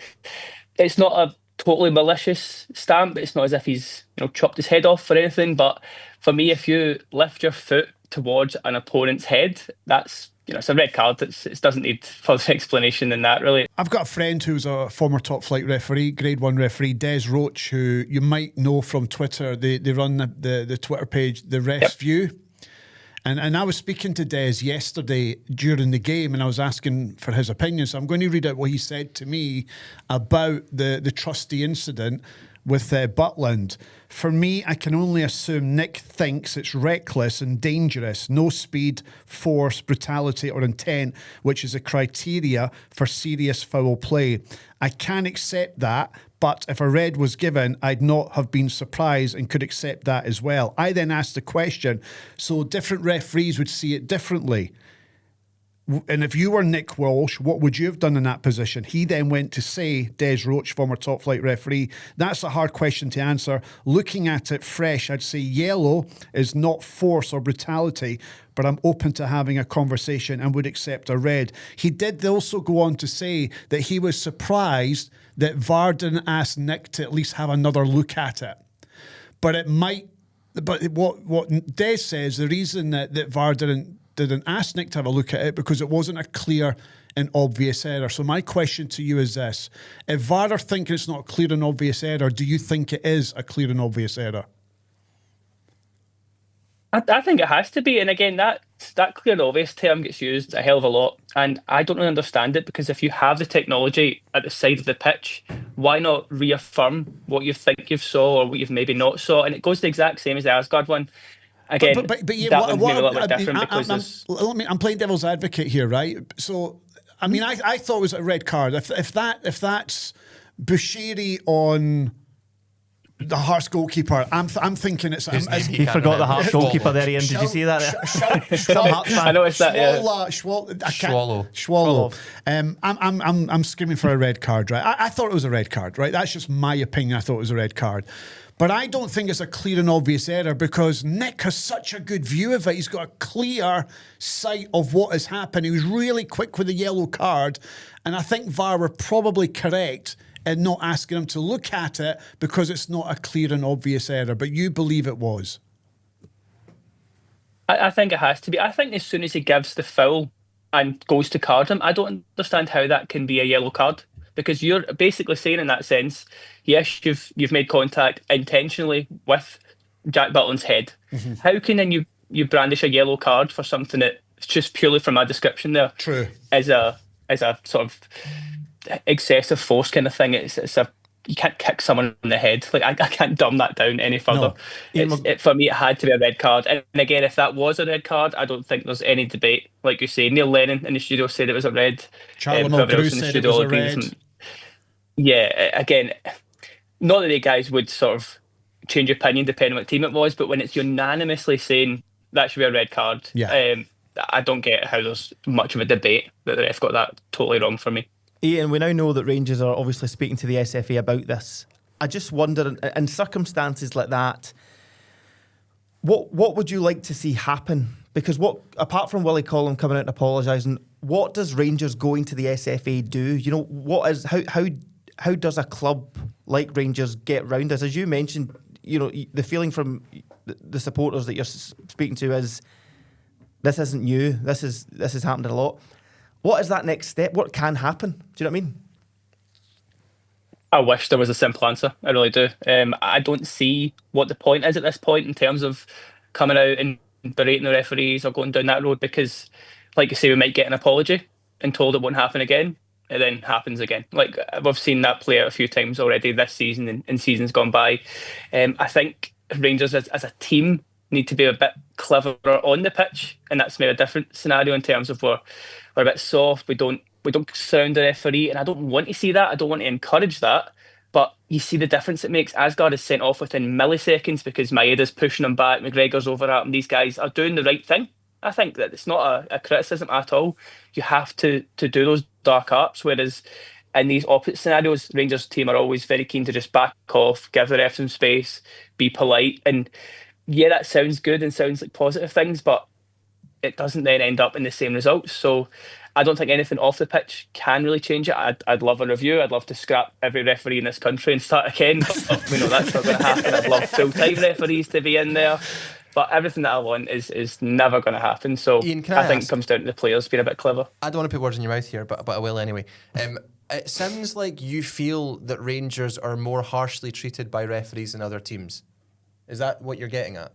it's not a totally malicious stamp. It's not as if he's chopped his head off or anything. But for me, if you lift your foot towards an opponent's head, that's it's a red card. It doesn't need further explanation than that, really. I've got a friend who's a former top flight referee, Grade 1 referee, Des Roach, who you might know from Twitter. They run the Twitter page, The Ref's View. And I was speaking to Des yesterday during the game and I was asking for his opinion. So I'm going to read out what he said to me about the Trusty incident with Butland. For me, I can only assume Nick thinks it's reckless and dangerous, no speed, force, brutality or intent, which is a criteria for serious foul play. I can accept that, but if a red was given, I'd not have been surprised and could accept that as well. I then asked the question, so different referees would see it differently. And if you were Nick Walsh, what would you have done in that position? He then went to say, Des Roach, former top flight referee, that's a hard question to answer. Looking at it fresh, I'd say yellow is not force or brutality, but I'm open to having a conversation and would accept a red. He did also go on to say that he was surprised that VAR didn't ask Nick to at least have another look at it. But what Des says, the reason that VAR didn't ask Nick to have a look at it because it wasn't a clear and obvious error. So my question to you is this. If VAR are thinking it's not a clear and obvious error, do you think it is a clear and obvious error? I think it has to be. And again, that clear and obvious term gets used a hell of a lot. And I don't really understand it because if you have the technology at the side of the pitch, why not reaffirm what you think you've saw or what you've maybe not saw? And it goes the exact same as the Asgard one. Again, but yeah, that one's maybe a little bit different because I'm playing devil's advocate here, right? So, I mean, I thought it was a red card. If that's Bushiri on the Hearts goalkeeper, I'm thinking it's... He forgot the Hearts goalkeeper there, Ian. Did you see that? I noticed that, yeah. Swallow. I'm screaming for a red card, right? I thought it was a red card, right? That's just my opinion. I thought it was a red card. But I don't think it's a clear and obvious error because Nick has such a good view of it. He's got a clear sight of what has happened. He was really quick with the yellow card. And I think VAR were probably correct in not asking him to look at it because it's not a clear and obvious error. But you believe it was? I think it has to be. I think as soon as he gives the foul and goes to card him, I don't understand how that can be a yellow card. Because you're basically saying in that sense, yes, you've made contact intentionally with Jack Butland's head. Mm-hmm. How can then you brandish a yellow card for something that's just purely from my description there? True. As a sort of excessive force kind of thing. You can't kick someone in the head. Like I can't dumb that down any further. No. For me, it had to be a red card. And again, if that was a red card, I don't think there's any debate. Like you say, Neil Lennon in the studio said it was a red. Charlie Mulgrew said it was a red. Yeah, again, not that the guys would sort of change opinion depending on what team it was, but when it's unanimously saying that should be a red card, I don't get how there's much of a debate that the ref got that totally wrong for me. Ian, we now know that Rangers are obviously speaking to the SFA about this. I just wonder, in circumstances like that, what would you like to see happen? Because apart from Willie Collum coming out and apologising, what does Rangers going to the SFA do? How does a club like Rangers get round this? As you mentioned, the feeling from the supporters that you're speaking to is this isn't new. This has happened a lot. What is that next step? What can happen? Do you know what I mean? I wish there was a simple answer. I really do. I don't see what the point is at this point in terms of coming out and berating the referees or going down that road because, like you say, we might get an apology and told it won't happen again. It then happens again. Like we've seen that play out a few times already this season and in seasons gone by. I think Rangers as a team need to be a bit cleverer on the pitch, and that's maybe a different scenario in terms of we're a bit soft. We don't surround the referee, and I don't want to see that. I don't want to encourage that. But you see the difference it makes. Asgard is sent off within milliseconds because Maeda's pushing him back, McGregor's over at him. These guys are doing the right thing. I think that it's not a criticism at all. You have to do those dark arts, whereas in these opposite scenarios, Rangers team are always very keen to just back off, give the ref some space, be polite. And yeah, that sounds good and sounds like positive things, but it doesn't then end up in the same results. So I don't think anything off the pitch can really change it. I'd love a review. I'd love to scrap every referee in this country and start again. But we know that's not going to happen. I'd love full-time referees to be in there. But everything that I want is never going to happen. So Ian, I think it comes down to the players being a bit clever. I don't want to put words in your mouth here, but I will anyway. It sounds like you feel that Rangers are more harshly treated by referees than other teams. Is that what you're getting at?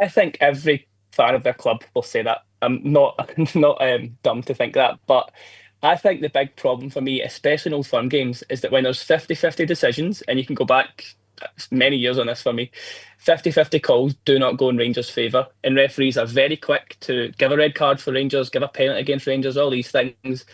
I think every fan of their club will say that. I'm not dumb to think that, but I think the big problem for me, especially in Old Firm games, is that when there's 50-50 decisions, and you can go back many years on this for me, 50-50 calls do not go in Rangers' favour, and referees are very quick to give a red card for Rangers, give a penalty against Rangers, all these things.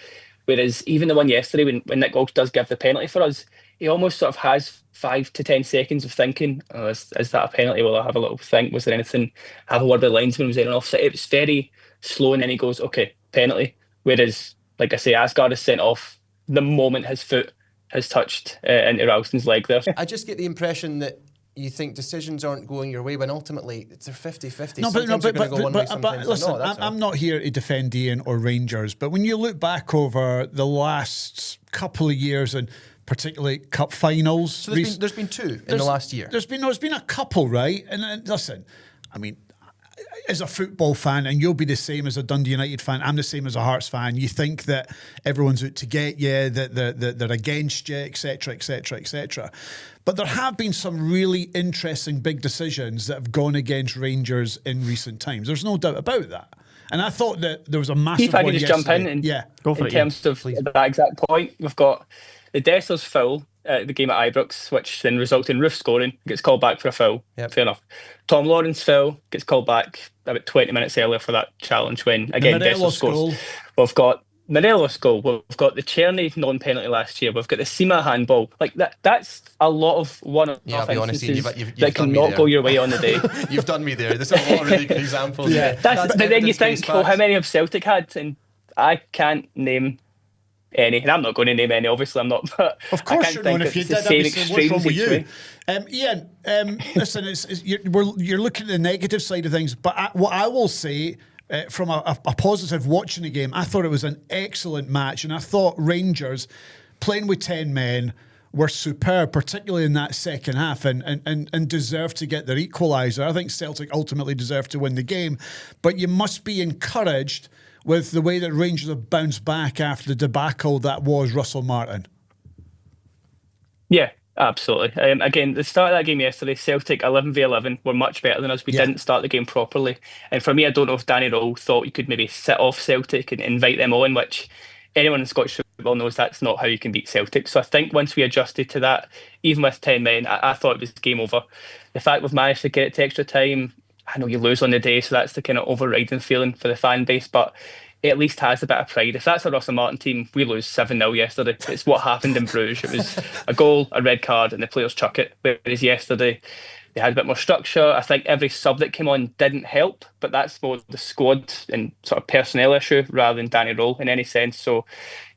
Whereas even the one yesterday, when Nick Gogic does give the penalty for us, he almost sort of has 5 to 10 seconds of thinking, oh, is that a penalty? Will I have a little think? Was there anything? Have a word with the linesman? Was there an offside? It was very slow, and then he goes, okay, penalty. Whereas, like I say, Asgard is sent off the moment his foot has touched into Ralston's leg there. I just get the impression that you think decisions aren't going your way when ultimately it's a 50-50. No, but listen, I'm not here to defend Ian or Rangers, but when you look back over the last couple of years and particularly cup finals, so there's been two in the last year. There's been a couple, right? And listen, I mean, as a football fan, and you'll be the same as a Dundee United fan, I'm the same as a Hearts fan, you think that everyone's out to get you, that they're against you, etc., etc., etc. But there have been some really interesting big decisions that have gone against Rangers in recent times. There's no doubt about that. And I thought that there was a massive if I one could just yesterday. jump in and go for in terms of that exact point, we've got the Dessler's foul at the game at Ibrox, which then resulted in Roof scoring, gets called back for a foul. Yep. Fair enough. Tom Lawrence foul gets called back about 20 minutes earlier for that challenge when, again, Dessler scores. Goal. We've got Morelos goal. We've got the Czerny non-penalty last year. We've got the Sima handball. Like that's a lot of one-off instances that cannot go your way on the day. You've done me there. There's a lot of really good examples. Yeah. But then you think, well, how many have Celtic had? And I can't name any, and I'm not going to name any. Obviously, I'm not. But of course, you're not. If you did, I'd be saying, what's wrong with you? Ian, listen, you're looking at the negative side of things, but what I will say. From a positive watching the game, I thought it was an excellent match, and I thought Rangers playing with 10 men were superb, particularly in that second half, and deserved to get their equaliser. I think Celtic ultimately deserved to win the game, but you must be encouraged with the way that Rangers have bounced back after the debacle that was Russell Martin. Yeah. Absolutely. Again, the start of that game yesterday, Celtic 11v11 were much better than us. We didn't start the game properly. And for me, I don't know if Danny Rowe thought you could maybe sit off Celtic and invite them on, which anyone in Scottish football knows that's not how you can beat Celtic. So I think once we adjusted to that, even with 10 men, I thought it was game over. The fact we've managed to get it to extra time, I know you lose on the day, so that's the kind of overriding feeling for the fan base, but it at least has a bit of pride. If that's a Russell Martin team, we lose 7-0 yesterday. It's what happened in Bruges. It was a goal, a red card, and the players chuck it. Whereas yesterday, they had a bit more structure. I think every sub that came on didn't help, but that's more the squad and sort of personnel issue rather than Danny Rowe in any sense. So,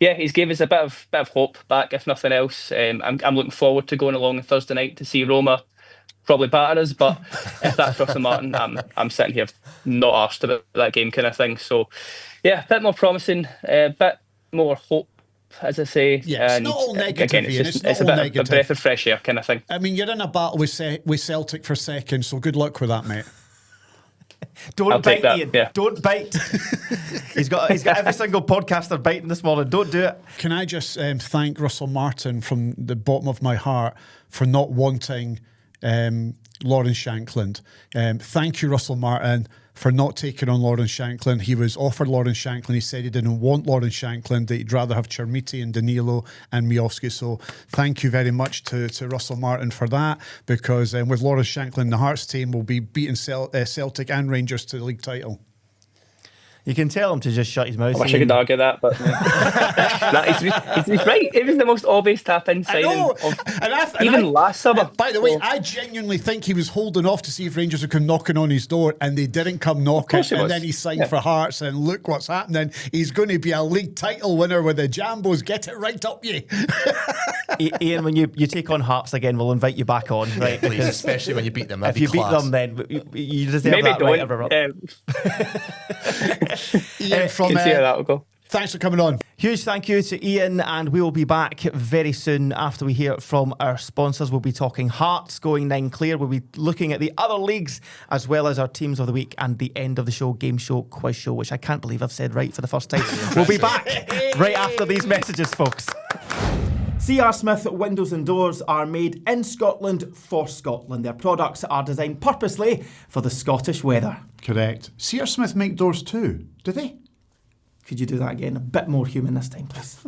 yeah, he's gave us a bit of hope back, if nothing else. I'm looking forward to going along on Thursday night to see Roma probably batter us, but if that's Russell Martin, I'm sitting here not arsed about that game kind of thing. So, yeah, a bit more promising, a bit more hope, as I say. Yeah, it's not all negative. Again, it's a bit of a breath of fresh air kind of thing. I mean, you're in a battle with Celtic for second, so good luck with that, mate. Don't bite, Ian. Yeah. Don't bite. He's got every single podcaster biting this morning. Don't do it. Can I just thank Russell Martin from the bottom of my heart for not wanting Lawrence Shankland. Thank you, Russell Martin, for not taking on Lawrence Shankland. He was offered Lawrence Shankland. He said he didn't want Lawrence Shankland, that he'd rather have Chermiti and Danilo and Miovski. So thank you very much to Russell Martin for that, because with Lawrence Shankland, the Hearts team will be beating Celtic and Rangers to the league title. You can tell him to just shut his mouth. I wish I could argue that, but he's right. It was the most obvious tap-in signing of last summer. By the way, I genuinely think he was holding off to see if Rangers would come knocking on his door, and they didn't come knocking. And then he signed for Hearts, and look what's happening. He's going to be a league title winner with the Jambos. Get it right up you. Ian, when you take on Hearts again, we'll invite you back on, right? Please, especially when you beat them. If you beat them, then you deserve Maybe that right, everyone. Ian from see how that'll go. Thanks for coming on. Huge thank you to Ian, and we will be back very soon after we hear from our sponsors. We'll be talking Hearts going 9 clear. We'll be looking at the other leagues as well as our teams of the week and the end of the show, game show, quiz show, which I can't believe I've said right for the first time. We'll be back right after these messages, folks. CR Smith Windows and Doors are made in Scotland for Scotland. Their products are designed purposely for the Scottish weather. Correct. CR Smith make doors too, do they? Could you do that again? A bit more human this time, please.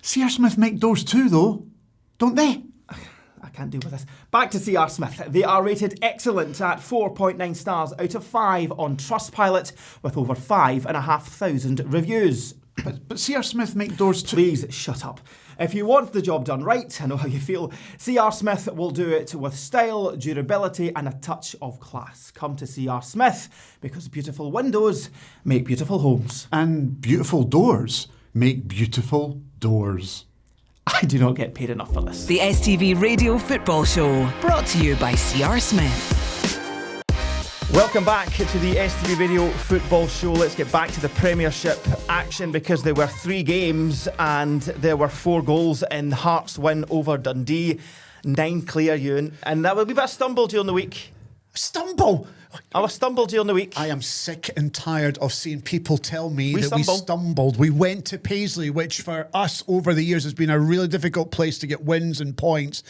CR Smith make doors too, though, don't they? I can't deal with this. Back to CR Smith. They are rated excellent at 4.9 stars out of 5 on Trustpilot with over 5,500 reviews. But CR Smith make doors too. Please shut up. If you want the job done right, I know how you feel, CR Smith will do it with style, durability and a touch of class. Come to CR Smith because beautiful windows make beautiful homes. And beautiful doors make beautiful doors. I do not get paid enough for this. The STV Radio Football Show, brought to you by CR Smith. Welcome back to the STV Radio Football Show. Let's get back to the Premiership action because there were 3 games and there were 4 goals in Hearts' win over Dundee. 9 clear, Ewan. And that will be a bit of stumble during the week. Stumble? I was stumbled during the week. I am sick and tired of seeing people tell me we stumbled. We went to Paisley, which for us over the years has been a really difficult place to get wins and points.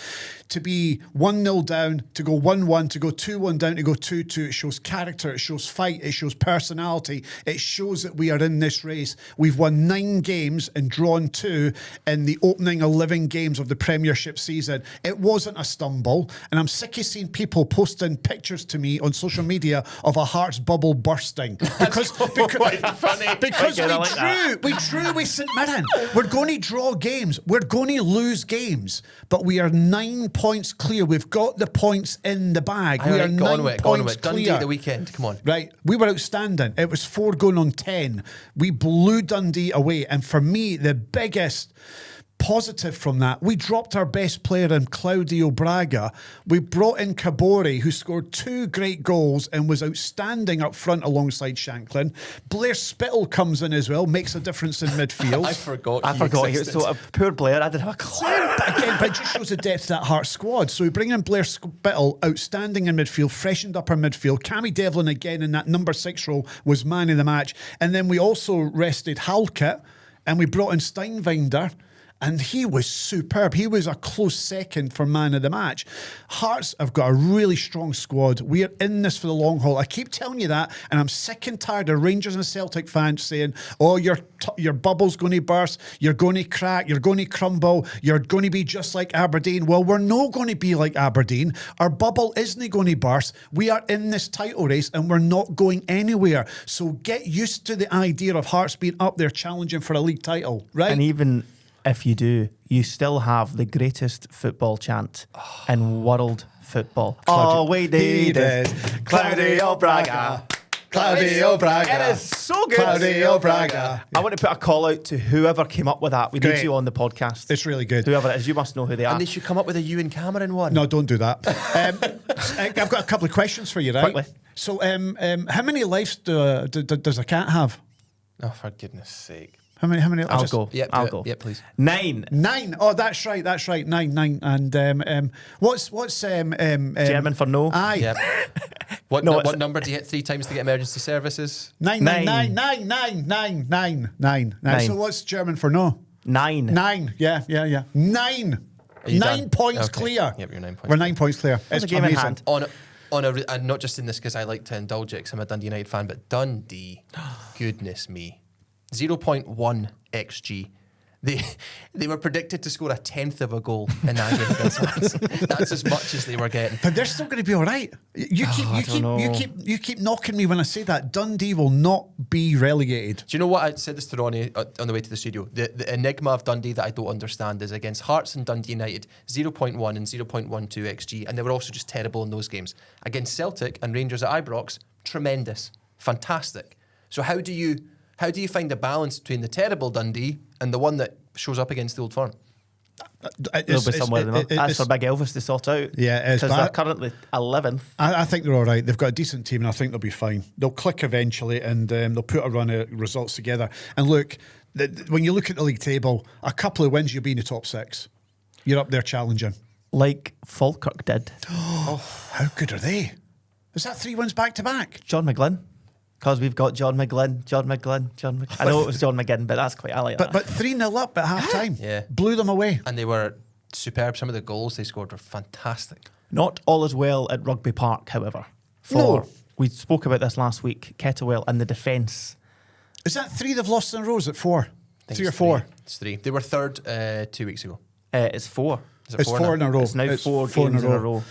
To be 1-0 down, to go 1-1, to go 2-1 down, to go 2-2. It shows character, it shows fight, it shows personality. It shows that we are in this race. We've won 9 games and drawn 2 in the opening 11 games of the Premiership season. It wasn't a stumble, and I'm sick of seeing people posting pictures to me on social media of a Hearts bubble bursting because we drew with St Mirren. We're going to draw games, we're going to lose games, but we are 9 points clear. We've got the points in the bag. We are 9 points clear. Dundee the weekend, come on. Right, we were outstanding. It was 4 going on 10. We blew Dundee away, and for me, the biggest positive from that, we dropped our best player in Claudio Braga. We brought in Kabore, who scored 2 great goals and was outstanding up front alongside Shanklin. Blair Spittle comes in as well, makes a difference in midfield. I forgot he was so a poor Blair. I didn't have a clue. But it just shows the depth of that Hearts squad. So we bring in Blair Spittle, outstanding in midfield, freshened up our midfield. Cammy Devlin again in that number 6 role was man of the match. And then we also rested Halkett and we brought in Steinwinder. And he was superb. He was a close second for man of the match. Hearts have got a really strong squad. We are in this for the long haul. I keep telling you that, and I'm sick and tired of Rangers and Celtic fans saying, oh, your bubble's going to burst, you're going to crack, you're going to crumble, you're going to be just like Aberdeen. Well, we're not going to be like Aberdeen. Our bubble isn't going to burst. We are in this title race, and we're not going anywhere. So get used to the idea of Hearts being up there challenging for a league title, right? And even if you do, you still have the greatest football chant in world football. Oh, we did it. Claudio Braga. Claudio Braga. It is so good. Claudio Braga. I want to put a call out to whoever came up with that. We need you on the podcast. It's really good. Whoever it is, you must know who they are. And they should come up with a Ewen Cameron one. No, don't do that. I've got a couple of questions for you, right? Quickly. So, how many lives does a cat have? Oh, for goodness sake. How many? I'll go. Yep, I'll go. Yep, please. 9. 9. Oh, that's right. 9. And what's German for no? Aye. Yep. What number do you hit 3 times to get emergency services? 9. So what's German for no? 9. 9. Yeah. 9. 9 points clear. Yep, you're 9 points. We're 9 points clear. It's a game in hand. And not just in this because I like to indulge it because I'm a Dundee United fan, but Dundee, goodness me. 0.1 XG They were predicted to score a 10th of a goal in that game against Hearts. That's as much as they were getting. But they're still going to be all right. You keep knocking me when I say that. Dundee will not be relegated. Do you know what? I said this to Ronnie on the way to the studio. The enigma of Dundee that I don't understand is against Hearts and Dundee United, 0.1 and 0.12 XG, and they were also just terrible in those games. Against Celtic and Rangers at Ibrox, tremendous, fantastic. So how do you find the balance between the terrible Dundee and the one that shows up against the Old Firm? There'll be somewhere in the middle. That's for Big Elvis to sort out. Yeah, because they're currently 11th. I think they're all right. They've got a decent team, and I think they'll be fine. They'll click eventually, and they'll put a run of results together. And look, when you look at the league table, a couple of wins, you'll be in the top 6. You're up there challenging. Like Falkirk did. Oh, how good are they? Is that 3 wins back to back? John McGlynn. Because we've got John McGlynn. I know it was John McGinn, but that's quite, I like that. But 3-0 up at half time. Yeah. Blew them away. And they were superb. Some of the goals they scored were fantastic. Not all as well at Rugby Park, however. We spoke about this last week, Kettlewell and the defence. Is that 3 they've lost in a row? Is it 4? 3 or 3. 4? It's 3. They were third 2 weeks ago. It's 4. Is it it's 4 in a row. It's now 4 games in a row.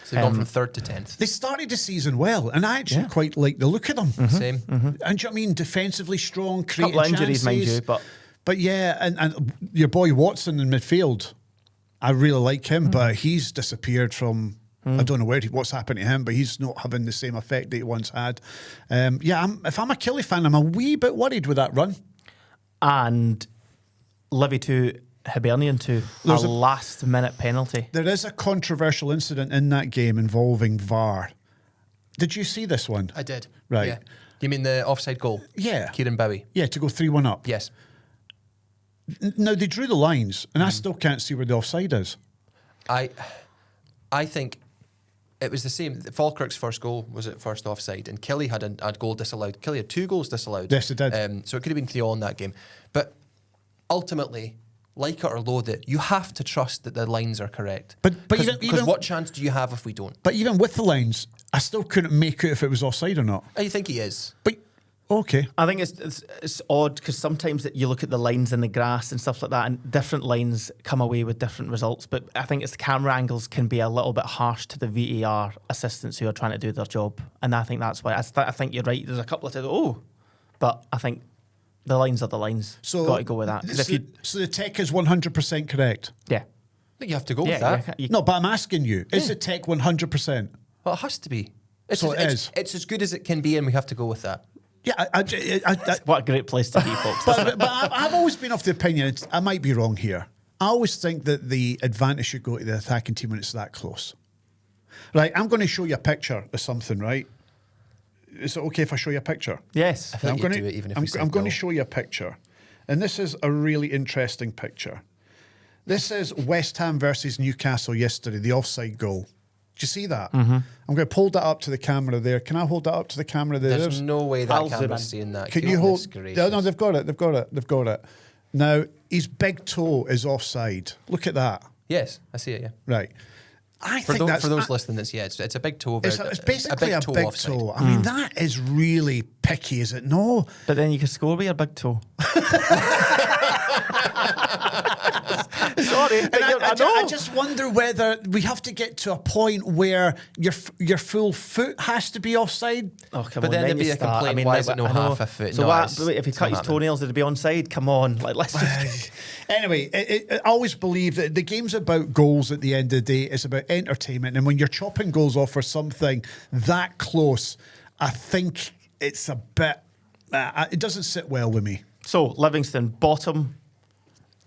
So they've gone from 3rd to 10th. They started the season well, and I actually quite like the look of them. Mm-hmm. Same. Mm-hmm. And do you know what I mean? Defensively strong, creating couple injuries, mind you, but yeah, and your boy Watson in midfield, I really like him, but he's disappeared from. I don't know what's happened to him, but he's not having the same effect that he once had. If I'm a Killie fan, I'm a wee bit worried with that run. And Livy to Hibernian to a last-minute penalty. There is a controversial incident in that game involving VAR. Did you see this one? I did. Right. Yeah. You mean the offside goal? Yeah. Kieran Bowie. Yeah, to go 3-1 up. Yes. Now, they drew the lines, and I still can't see where the offside is. I think it was the same. Falkirk's first goal was at first offside, and Killie had a goal disallowed. Killie had 2 goals disallowed. Yes, it did. So it could have been 3-all in that game. But ultimately, like it or loathe it, you have to trust that the lines are correct. But because what chance do you have if we don't? But even with the lines, I still couldn't make out if it was offside or not. I think he is. But okay, I think it's odd because sometimes you look at the lines in the grass and stuff like that, and different lines come away with different results. But I think it's the camera angles can be a little bit harsh to the VAR assistants who are trying to do their job, and I think that's why. I think you're right. There's a couple of times, but I think the lines are the lines. So got to go with that. So the tech is 100% correct. Yeah, I think you have to go with that. No, but I'm asking you: is the tech 100%? Well, it has to be. It's as good as it can be, and we have to go with that. Yeah, what a great place to be, folks. but I've always been of the opinion, I might be wrong here. I always think that the advantage should go to the attacking team when it's that close. Right, I'm going to show you a picture of something, right? Is it okay if I show you a picture? Yes. I feel like do it even if I'm going to show you a picture. And this is a really interesting picture. This is West Ham versus Newcastle yesterday, the offside goal. Do you see that? Mm-hmm. I'm going to hold that up to the camera there. Can I hold that up to the camera there? There's no way that camera's seeing that. Can you hold? No, they've got it. Now, his big toe is offside. Look at that. Yes, I see it, yeah. Right. For those listening, it's a big toe. It's basically a big toe. I mean, that is really picky, is it? No. But then you can score with your big toe. Sorry, I just wonder whether we have to get to a point where your full foot has to be offside. Oh, come but on. then there'd be a complaint. Why is it no half a foot? So if he cut his toenails, did it be onside? Come on, let's just. Anyway, I always believe that the game's about goals at the end of the day. It's about entertainment, and when you're chopping goals off for something that close, I think it's a bit. It doesn't sit well with me. So Livingston bottom.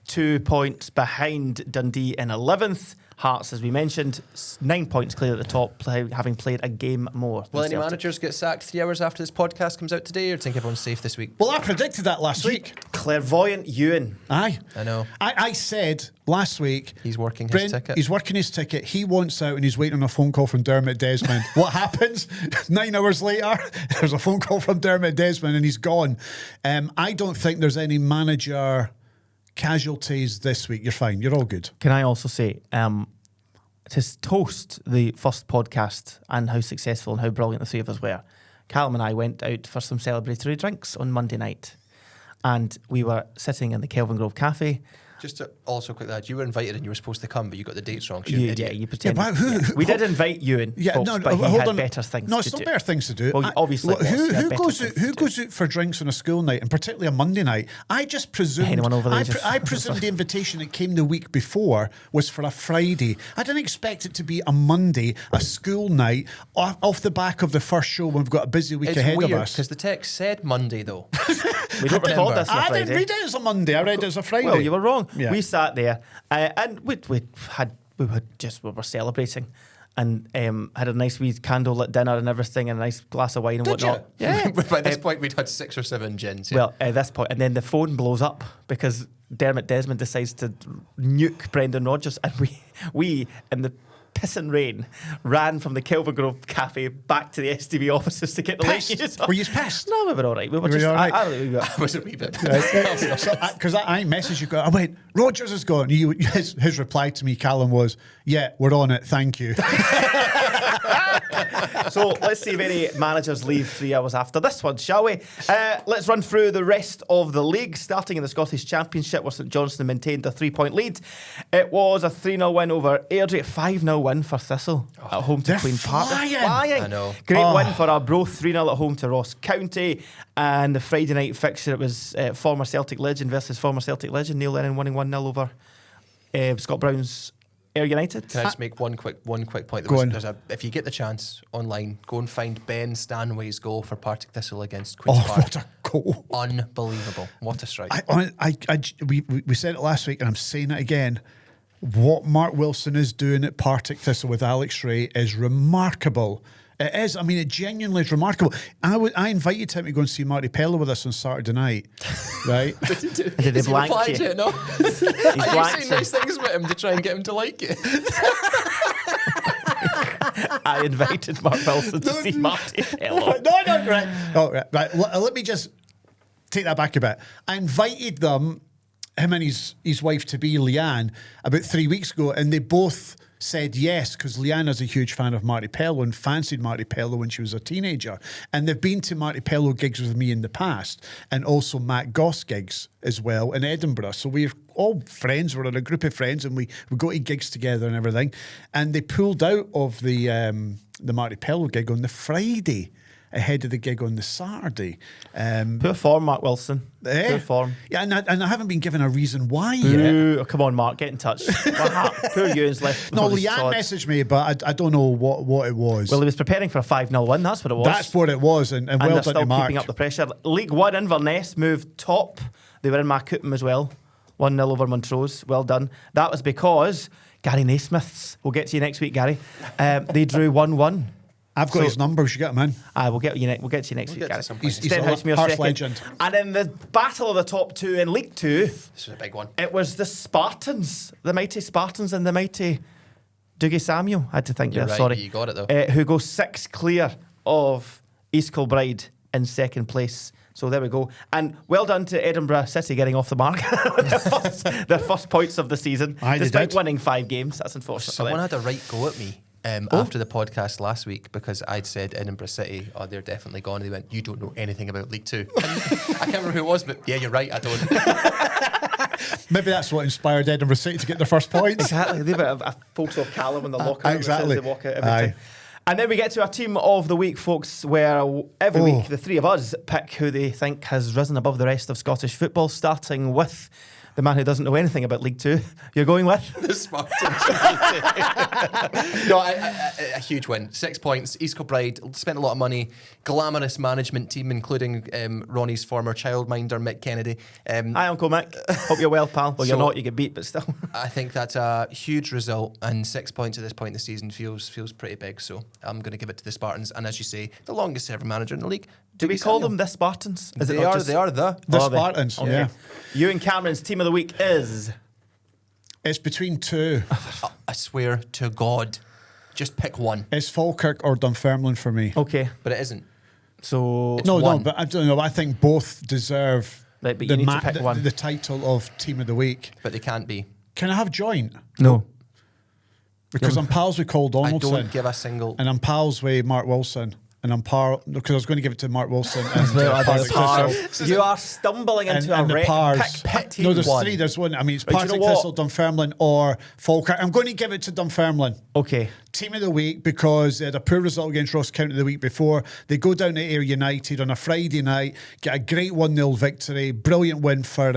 2 points behind Dundee in 11th. Hearts, as we mentioned, 9 points clear at the top, having played a game more. Will any managers get sacked 3 hours after this podcast comes out today, or do you think everyone's safe this week? Well, I predicted that last week. Clairvoyant Ewen. Aye. I know. I said last week... He's working his ticket. He's working his ticket. He wants out and he's waiting on a phone call from Dermot Desmond. What happens? 9 hours later, there's a phone call from Dermot Desmond and he's gone. I don't think there's any manager... casualties this week. You're fine. You're all good. Can I also say, to toast the first podcast and how successful and how brilliant the three of us were, Callum and I went out for some celebratory drinks on Monday night. and we were sitting in the Kelvin Grove Cafe. Just to also quick that you were invited and you were supposed to come, but you got the dates wrong. You pretend. Yeah, we did invite Ewen, folks, but he had better things to do. No, it's not better things to do. Well, obviously, who goes out for drinks on a school night, and particularly a Monday night? I just presumed. Anyone over the age I presumed the invitation that came the week before was for a Friday. I didn't expect it to be a Monday, a school night, off the back of the first show when we've got a busy week ahead of us. Because the text said Monday though. We don't record this on a Friday. I didn't read it as a Monday. I read it as a Friday. Well, you were wrong. Yeah. We sat there and we were celebrating and had a nice wee candlelit dinner and everything and a nice glass of wine and whatnot. You? Yeah. By this point, we'd had 6 or 7 gins. Yeah. Well, at this point, and then the phone blows up because Dermot Desmond decides to nuke Brendan Rodgers, and we in the pissing rain ran from the Kelvin Grove Cafe back to the STV offices to get the late news. Were you pissed? No, we were all right. We were just. all right? I was a wee bit. Because I messaged you, I went, Rodgers is gone. His reply to me, Callum, was, yeah, we're on it, thank you. So let's see if any managers leave 3 hours after this one, shall we? Let's run through the rest of the league. Starting in the Scottish Championship, where St Johnstone maintained a 3-point lead. It was a 3-0 win over Airdrie, 5-0 win for Thistle at home to Queen Park. Flying. I know. Great win for Arbroath, 3-0 at home to Ross County. And the Friday night fixture, it was former Celtic legend versus former Celtic legend. Neil Lennon winning 1-0 over Scott Brown's Ayr United. Can I just make one quick point? If you get the chance online, go and find Ben Stanway's goal for Partick Thistle against Queen's Park. What a goal. Unbelievable. What a strike. We said it last week and I'm saying it again. What Mark Wilson is doing at Partick Thistle with Alex Ray is remarkable. It is. I mean, it genuinely is remarkable. I invited him to go and see Marty Pello with us on Saturday night, right? Did they blank you? To it, no? Are you saying nice things about him to try and get him to like you? I invited Mark Wilson to see Marty Pello. Right. Let me just take that back a bit. I invited them, him and his wife to be Leanne, about 3 weeks ago, and they both said yes, because Leanne is a huge fan of Marty Pello and fancied Marty Pello when she was a teenager. And they've been to Marty Pello gigs with me in the past, and also Matt Goss gigs as well in Edinburgh. So we're all friends. We're in a group of friends, and we go to gigs together and everything. And they pulled out of the Marty Pello gig on the Friday, ahead of the gig on the Saturday. Poor form, Mark Wilson. Poor form. Yeah, and I haven't been given a reason why yet. Oh, come on, Mark, get in touch. Poor Ewan's left. No, Leanne messaged me, but I don't know what it was. Well, he was preparing for a 5-0 win. That's what it was. That's what it was, and well they're done still to Mark. Keeping up the pressure. League One, Inverness moved top. They were in Macutum as well. 1-0 over Montrose. Well done. That was because Gary Naismiths, we'll get to you next week, Gary, they drew 1-1. I've got his number. We should get him in. We'll get to you next week, Gary. He's a harsh legend. And in the battle of the top two in League Two, this is a big one. It was the Spartans, the mighty Spartans, and the mighty Dougie Samuel. I had to think You're there. right, Sorry, you got it though. Who go 6 clear of East Kilbride in second place. So there we go. And well done to Edinburgh City getting off the mark. their first points of the season, despite winning 5 games. That's unfortunate. Someone had a right go at me. After the podcast last week, because I'd said Edinburgh City, they're definitely gone. And they went, you don't know anything about League Two. I can't remember who it was, but yeah, you're right, I don't. Maybe that's what inspired Edinburgh City to get their first points. Exactly. They've got a photo of Callum in the locker room. Exactly. They walk out every time. And then we get to our team of the week, folks, where every week the 3 of us pick who they think has risen above the rest of Scottish football, starting with the man who doesn't know anything about League Two. You're going with? The Spartans. No, a huge win. 6 points. East Kilbride spent a lot of money. Glamorous management team, including Ronnie's former childminder, Mick Kennedy. Hi, Uncle Mick. Hope you're well, pal. Well, you're not. You get beat, but still. I think that's a huge result, and 6 points at this point in the season feels pretty big. So I'm going to give it to the Spartans. And as you say, the longest serving manager in the league. Do we call them the Spartans? They are the Spartans. Okay. Yeah. Ewen Cameron's team of the week is. It's between 2. I swear to God, just pick one. It's Falkirk or Dunfermline for me. Okay, but it isn't. So no, but I don't know. I think both deserve but you need to pick one. The title of team of the week. But they can't be. Can I have joint? No. Because I'm pals with Cole Donaldson. I don't give a single. And I'm pals with Mark Wilson. and because I was going to give it to Mark Wilson and Parcs. Thistle. You are stumbling into a the wreck. Parcs. Pick No, there's one. three. There's one. I mean, it's But you Partick know what? Thistle, Dunfermline, or Falkirk. I'm going to give it to Dunfermline. Okay. Team of the week because they had a poor result against Ross County the week before. They go down to Ayr United on a Friday night, get a great 1-0 victory, brilliant win for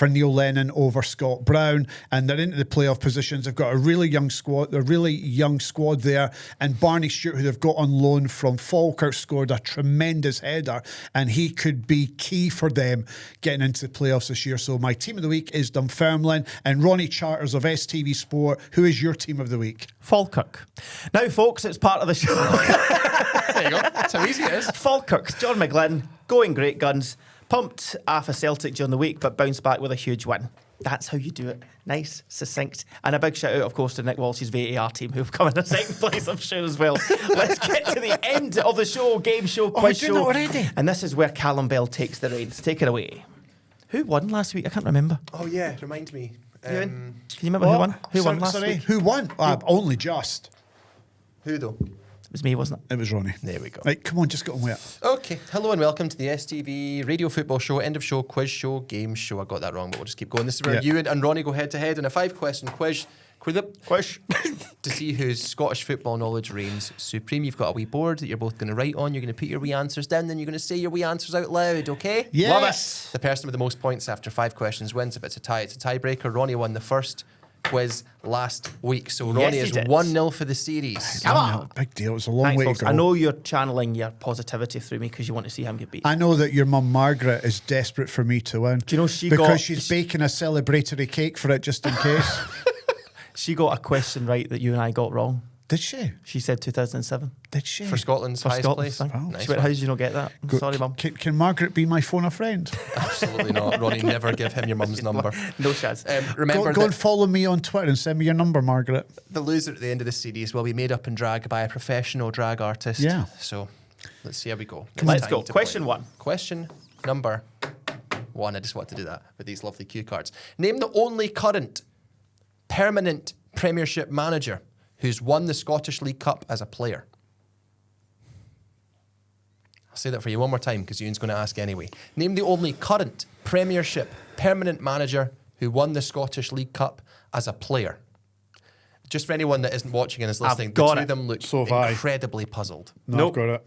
Neil Lennon over Scott Brown, and they're into the playoff positions. They've got a really young squad. They're really young squad there, and Barney Stewart, who they've got on loan from Falkirk, scored a tremendous header, and he could be key for them getting into the playoffs this year. So my team of the week is Dunfermline, and Ronnie Charters of STV Sport. Who is your team of the week? Falkirk. Now, folks, it's part of the show. There you go. That's how easy it is. Falkirk, John McGlynn, going great guns. Pumped off a Celtic during the week, but bounced back with a huge win. That's how you do it. Nice, succinct. And a big shout out, of course, to Nick Walsh's VAR team, who've come in second place, I'm sure, as well. Let's get to the end of the show. Game show, quiz show. Already? And this is where Callum Bell takes the reins. Take it away. Who won last week? I can't remember. Oh, yeah. Remind me. Can you remember who won? Who won last week? Who won? Only just. Who, though? It was me, wasn't it? It was Ronnie. There we go. Right, come on, just get on with it. Okay, hello and welcome to the STV Radio Football Show, end of show, quiz show, game show. I got that wrong, but we'll just keep going. This is where you and Ronnie go head to head in a 5-question quiz to see whose Scottish football knowledge reigns supreme. You've got a wee board that you're both going to write on. You're going to put your wee answers down, then you're going to say your wee answers out loud, okay? Yes. Love it. The person with the most points after 5 questions wins. If it's a tie, it's a tiebreaker. Ronnie won the first quiz last week, so Ronnie he is did. 1-0 for the series. Come on. Big deal. It was a long Thanks, way folks. to go. I know you're channeling your positivity through me because you want to see him get beat. I know that your mum Margaret is desperate for me to win. Do you know she's baking a celebratory cake for it just in case. She got a question right that you and I got wrong. Did she? She said 2007. Did she? For Scotland's highest Scotland's place. thing. Nice She went, one. how did you not get that? I'm sorry, Mum. Can Margaret be my phone a friend? Absolutely not. Ronnie, never give him your mum's number. No chance. Remember Go that and follow me on Twitter and send me your number, Margaret. the loser at the end of the series will be made up and dragged by a professional drag artist. Yeah. So let's see how we go. Let's Time go. to Question play. one. Question number 1. I just want to do that with these lovely cue cards. Name the only current permanent Premiership manager who's won the Scottish League Cup as a player. I'll say that for you one more time because Ewan's going to ask anyway. Name the only current Premiership permanent manager who won the Scottish League Cup as a player. Just for anyone that isn't watching and is listening, the got two it. of them look So have I. incredibly puzzled. No, Nope. I've got it.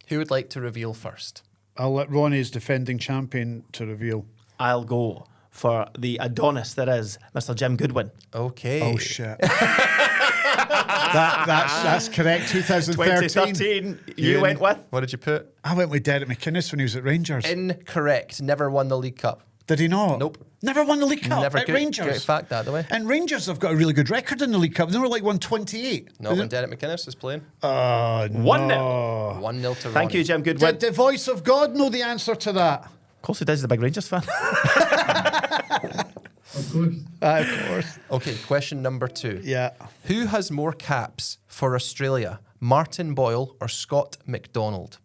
Who would like to reveal first? I'll let Ronnie's defending champion to reveal. I'll go for the Adonis that is Mr. Jim Goodwin. Okay. Oh, shit. That's correct. 2013. 2013, you Ewan, went with? What did you put? I went with Derek McInnes when he was at Rangers. Incorrect. Never won the League Cup. Did he not? Nope. Never won the League Cup Never at get Rangers. fact that the way. And Rangers have got a really good record in the League Cup. They were like 128. Not when Derek McInnes is playing. No. 1-0. 1-0 to Thank Ronnie. you, Jim Goodwin. Did the voice of God know the answer to that? Of course he does, he's a big Rangers fan. Of course. Okay, question number 2. Yeah. Who has more caps for Australia, Martin Boyle or Scott McDonald?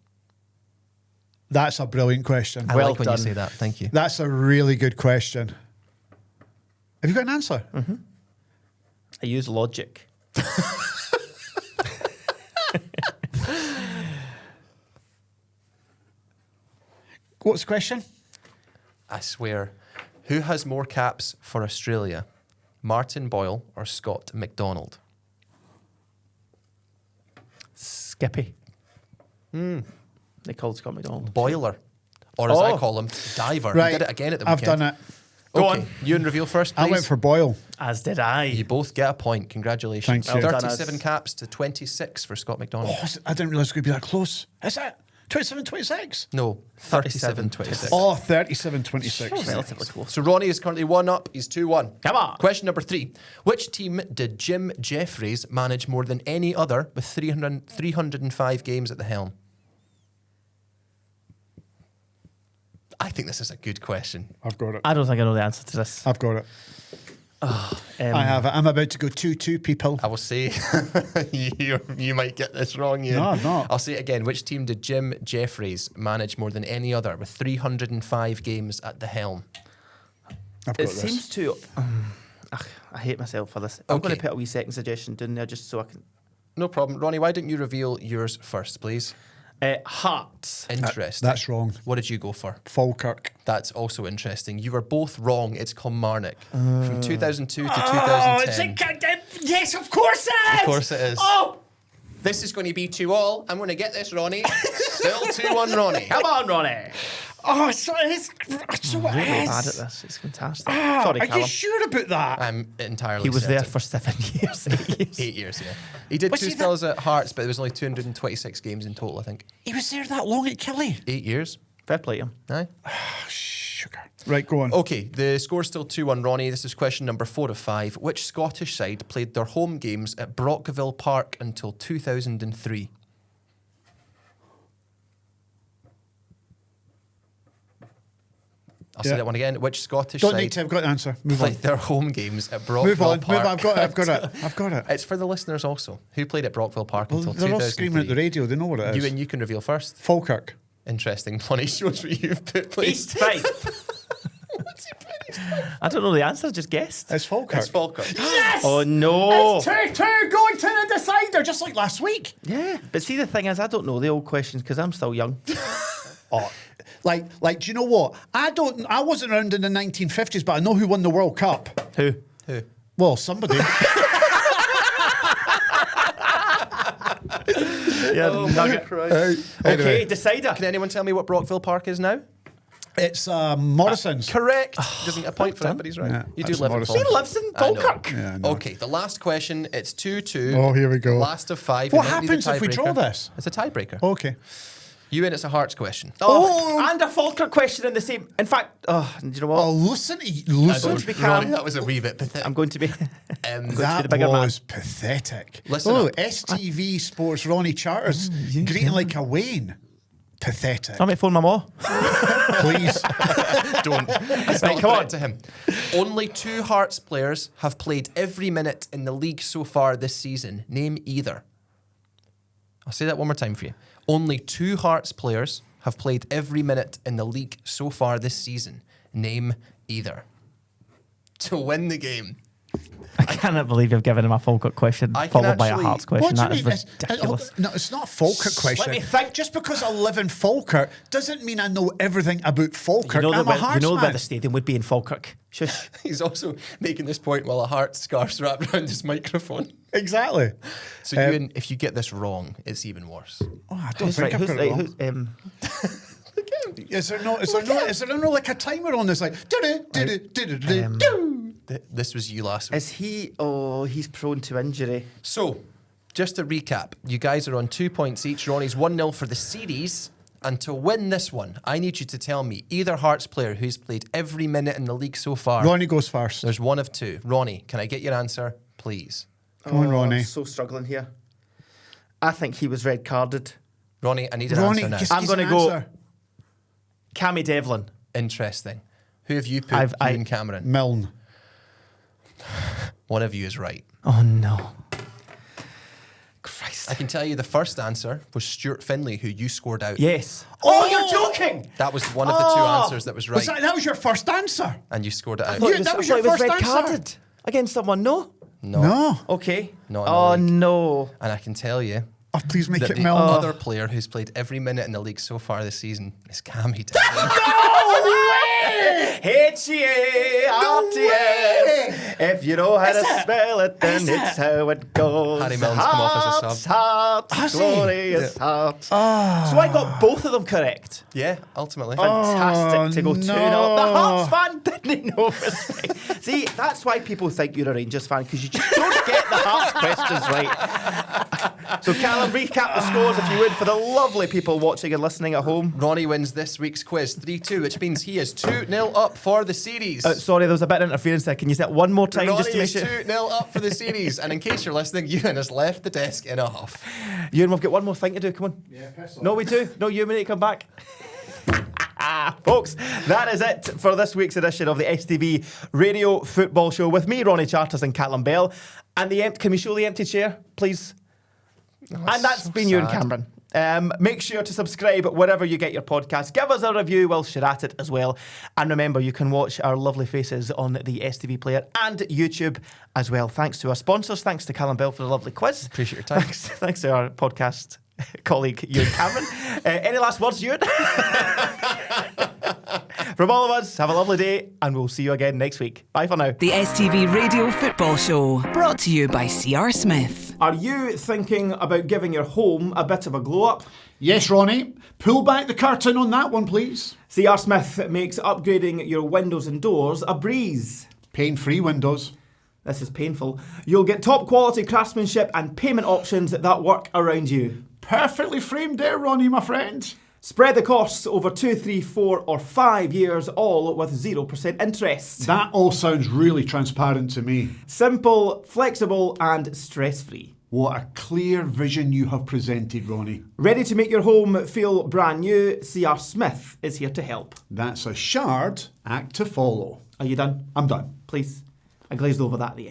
That's a brilliant question. I Well like when done. you say that. Thank you. That's a really good question. Have you got an answer? I use logic. What's the question? I swear. Who has more caps for Australia, Martin Boyle or Scott McDonald? Skippy. They called Scott McDonald. Boiler. Or as I Oh. call him, diver. Right. He did it again at the I've weekend. done it. Go Okay, on. You and reveal first, please. I went for Boyle. As did I. You both get a point. Congratulations. Thank you. Well done, 37 Az. caps to 26 for Scott McDonald. Oh, I didn't realise it was going to be that close. Is it? 27-26? No, 37-26. Oh, 37-26. Relatively close. So Ronnie is currently 1 up. He's 2-1. Come on. Question number 3. Which team did Jim Jeffries manage more than any other with 305 games at the helm? I think this is a good question. I've got it. I don't think I know the answer to this. I've got it. I have it. I'm about to go 2-2, people. I will say, you might get this wrong, Ian. No, I'm not. I'll say it again. Which team did Jim Jeffries manage more than any other with 305 games at the helm? I've got It this. seems to... I hate myself for this. I'm going Okay. to put a wee second suggestion down there just so I can... No problem. Ronnie, why don't you reveal yours first, please? Hearts. Interesting. That's wrong. What did you go for? Falkirk. That's also interesting. You were both wrong. It's Kilmarnock. From 2002 to 2010. Yes, of course it is. Of course it is. Oh, This is going to be 2-2. I'm going to get this, Ronnie. Still 2-1, Ronnie. come on, Ronnie. Oh, so it is. So it Really is. bad at this. It's fantastic. Ah, Sorry, are Callum. you sure about that? I'm entirely He was there certain. for 7 years. 8 years. 8 years, yeah. He did Was 2 he spells at Hearts, but there was only 226 games in total, I think. He was there that long at Kelly. 8 years. Fair play to him. Aye. Sugar. Right, go on. Okay, the score's still 2-1, Ronnie. This is question number 4 of 5. Which Scottish side played their home games at Brockville Park until 2003? I'll say Yeah. that one again. Which Scottish Don't side need to. I've got the answer. Move on. played their home games at Brockville Move on. Park? Move on. I've got it. I've got it. It's for the listeners also. Who played at Brockville Park Well, until they're 2003? all screaming at the radio. They know what it is. You can reveal first. Falkirk. Interesting. Ronnie shows what you've put, please. East Fife. I don't know the answer, just guessed. It's Falkirk. It's Falkirk. Yes! Oh, no. It's 2-2 going to the decider, just like last week. Yeah, but see, the thing is, I don't know the old questions because I'm still young. Oh, like, do you know what? I wasn't around in the 1950s, but I know who won the World Cup. Who? Well, somebody. Yeah, nugget. Okay, Anyway. decider. Can anyone tell me what Brockville Park is now? It's Morrison's. Correct. Doesn't get a point for that, but he's right. Yeah, you do that's live in Morrison. He Falkirk. lives in I know. Falkirk. Yeah, I know. Okay, the last question. It's 2-2. Oh, here we go. Last of 5. What It might be the happens if we draw tiebreaker. this? It's a tiebreaker. Okay. You and it's a Hearts question. Oh, and a Falkirk question in the same. In fact, do you know what? Oh, listen. I'm going to be Ronnie, calm. that was a wee bit pathetic. I'm going to be. That the bigger was pathetic. Listen oh, up. STV Sports Ronnie Charters greeting like a Wayne. Pathetic. I'm going to phone my mom. Please. Don't. It's Right, not come a on. threat to him. Only 2 Hearts players have played every minute in the league so far this season. Name either. I'll say that one more time for you. Only 2 Hearts players have played every minute in the league so far this season. Name either. To win the game. I cannot believe you've given him a Falkirk question I can followed by a actually- Hearts question. What do That you is mean? ridiculous. No, it's not a Falkirk question. me think. Just because I live in Falkirk doesn't mean I know everything about Falkirk. You know, I'm a where Hearts where man. the stadium would be in Falkirk. Shush. He's also making this point while a Hearts scarf's wrapped around his microphone. Exactly. So Ewan, if you get this wrong, it's even worse. Oh, I don't Who's think right? I've got it wrong. Is there no like a timer on this? Like, This was you last week. Is he? Oh, he's prone to injury. So, just to recap, you guys are on 2 points each. Ronnie's 1-0 for the series. And to win this one, I need you to tell me either Hearts player who's played every minute in the league so far. Ronnie goes first. There's one of 2. Ronnie, can I get your answer, please? Come on, Ronnie. I'm so struggling here. I think he was red carded. Ronnie, I need an Ronnie, answer now. just I'm give gonna an go- answer. Cammy Devlin. Interesting. Who have you put? Ewen Cameron. Milne. One of you is right. Oh no. Christ. I can tell you the first answer was Stuart Finlay, who you scored out. Yes. Oh, you're joking. That was one of the 2 answers that was right. That was your first answer? And you scored it out. That that was I your thought it was first red answer. carded against someone. No. No. Okay. Not in the Oh league. no. And I can tell you Oh, please make that it the Milne. other player who's played every minute in the league so far this season is Cammy Devlin. H-E-A-R-T-S. If you know how to spell it, then it's how it goes. Harry Milne's come off as a sub. Hearts, Has he? glorious hearts. So I got both of them correct. Yeah, ultimately. Fantastic to go 2-0. no. The Hearts fan didn't know this. See, that's why people think you're a Rangers fan, because you just don't get the Hearts questions right. So Callum, recap the scores if you would for the lovely people watching and listening at home. Ronnie wins this week's quiz 3-2, which means he is 2-0 up for the series. Sorry, there was a bit of interference there. Can you say it one more time Ronnie just to make is sure? 2-0 up for the series. And in case you're listening, Ewan has left the desk in a huff. Ewan, we've got one more thing to do. Come on. Yeah, piss off. No, we do. No, you need to come back. Folks, that is it for this week's edition of the STV Radio Football Show with me, Ronnie Charters, and Callum Bell. And can we show the empty chair, please? And that's been Ewen Cameron. Make sure to subscribe wherever you get your podcast. Give us a review whilst you're at it as well. And remember, you can watch our lovely faces on the STV player and YouTube as well. Thanks to our sponsors. Thanks to Callum Bell for the lovely quiz. Appreciate your time. Thanks to our podcast colleague Ewen Cameron. Any last words, Ewen? From all of us, have a lovely day, and we'll see you again next week. Bye for now. The STV Radio Football Show, brought to you by CR Smith. Are you thinking about giving your home a bit of a glow-up? Yes, Ronnie. Pull back the curtain on that one, please. CR Smith makes upgrading your windows and doors a breeze. Pain-free windows. This is painful. You'll get top quality craftsmanship and payment options that work around you. Perfectly framed there, Ronnie, my friend. Spread the costs over 2, 3, 4 or 5 years, all with 0% interest. That all sounds really transparent to me. Simple, flexible and stress-free. What a clear vision you have presented, Ronnie. Ready to make your home feel brand new? CR Smith is here to help. That's a Shard act to follow. Are you done? I'm done. Please. I glazed over that at the end.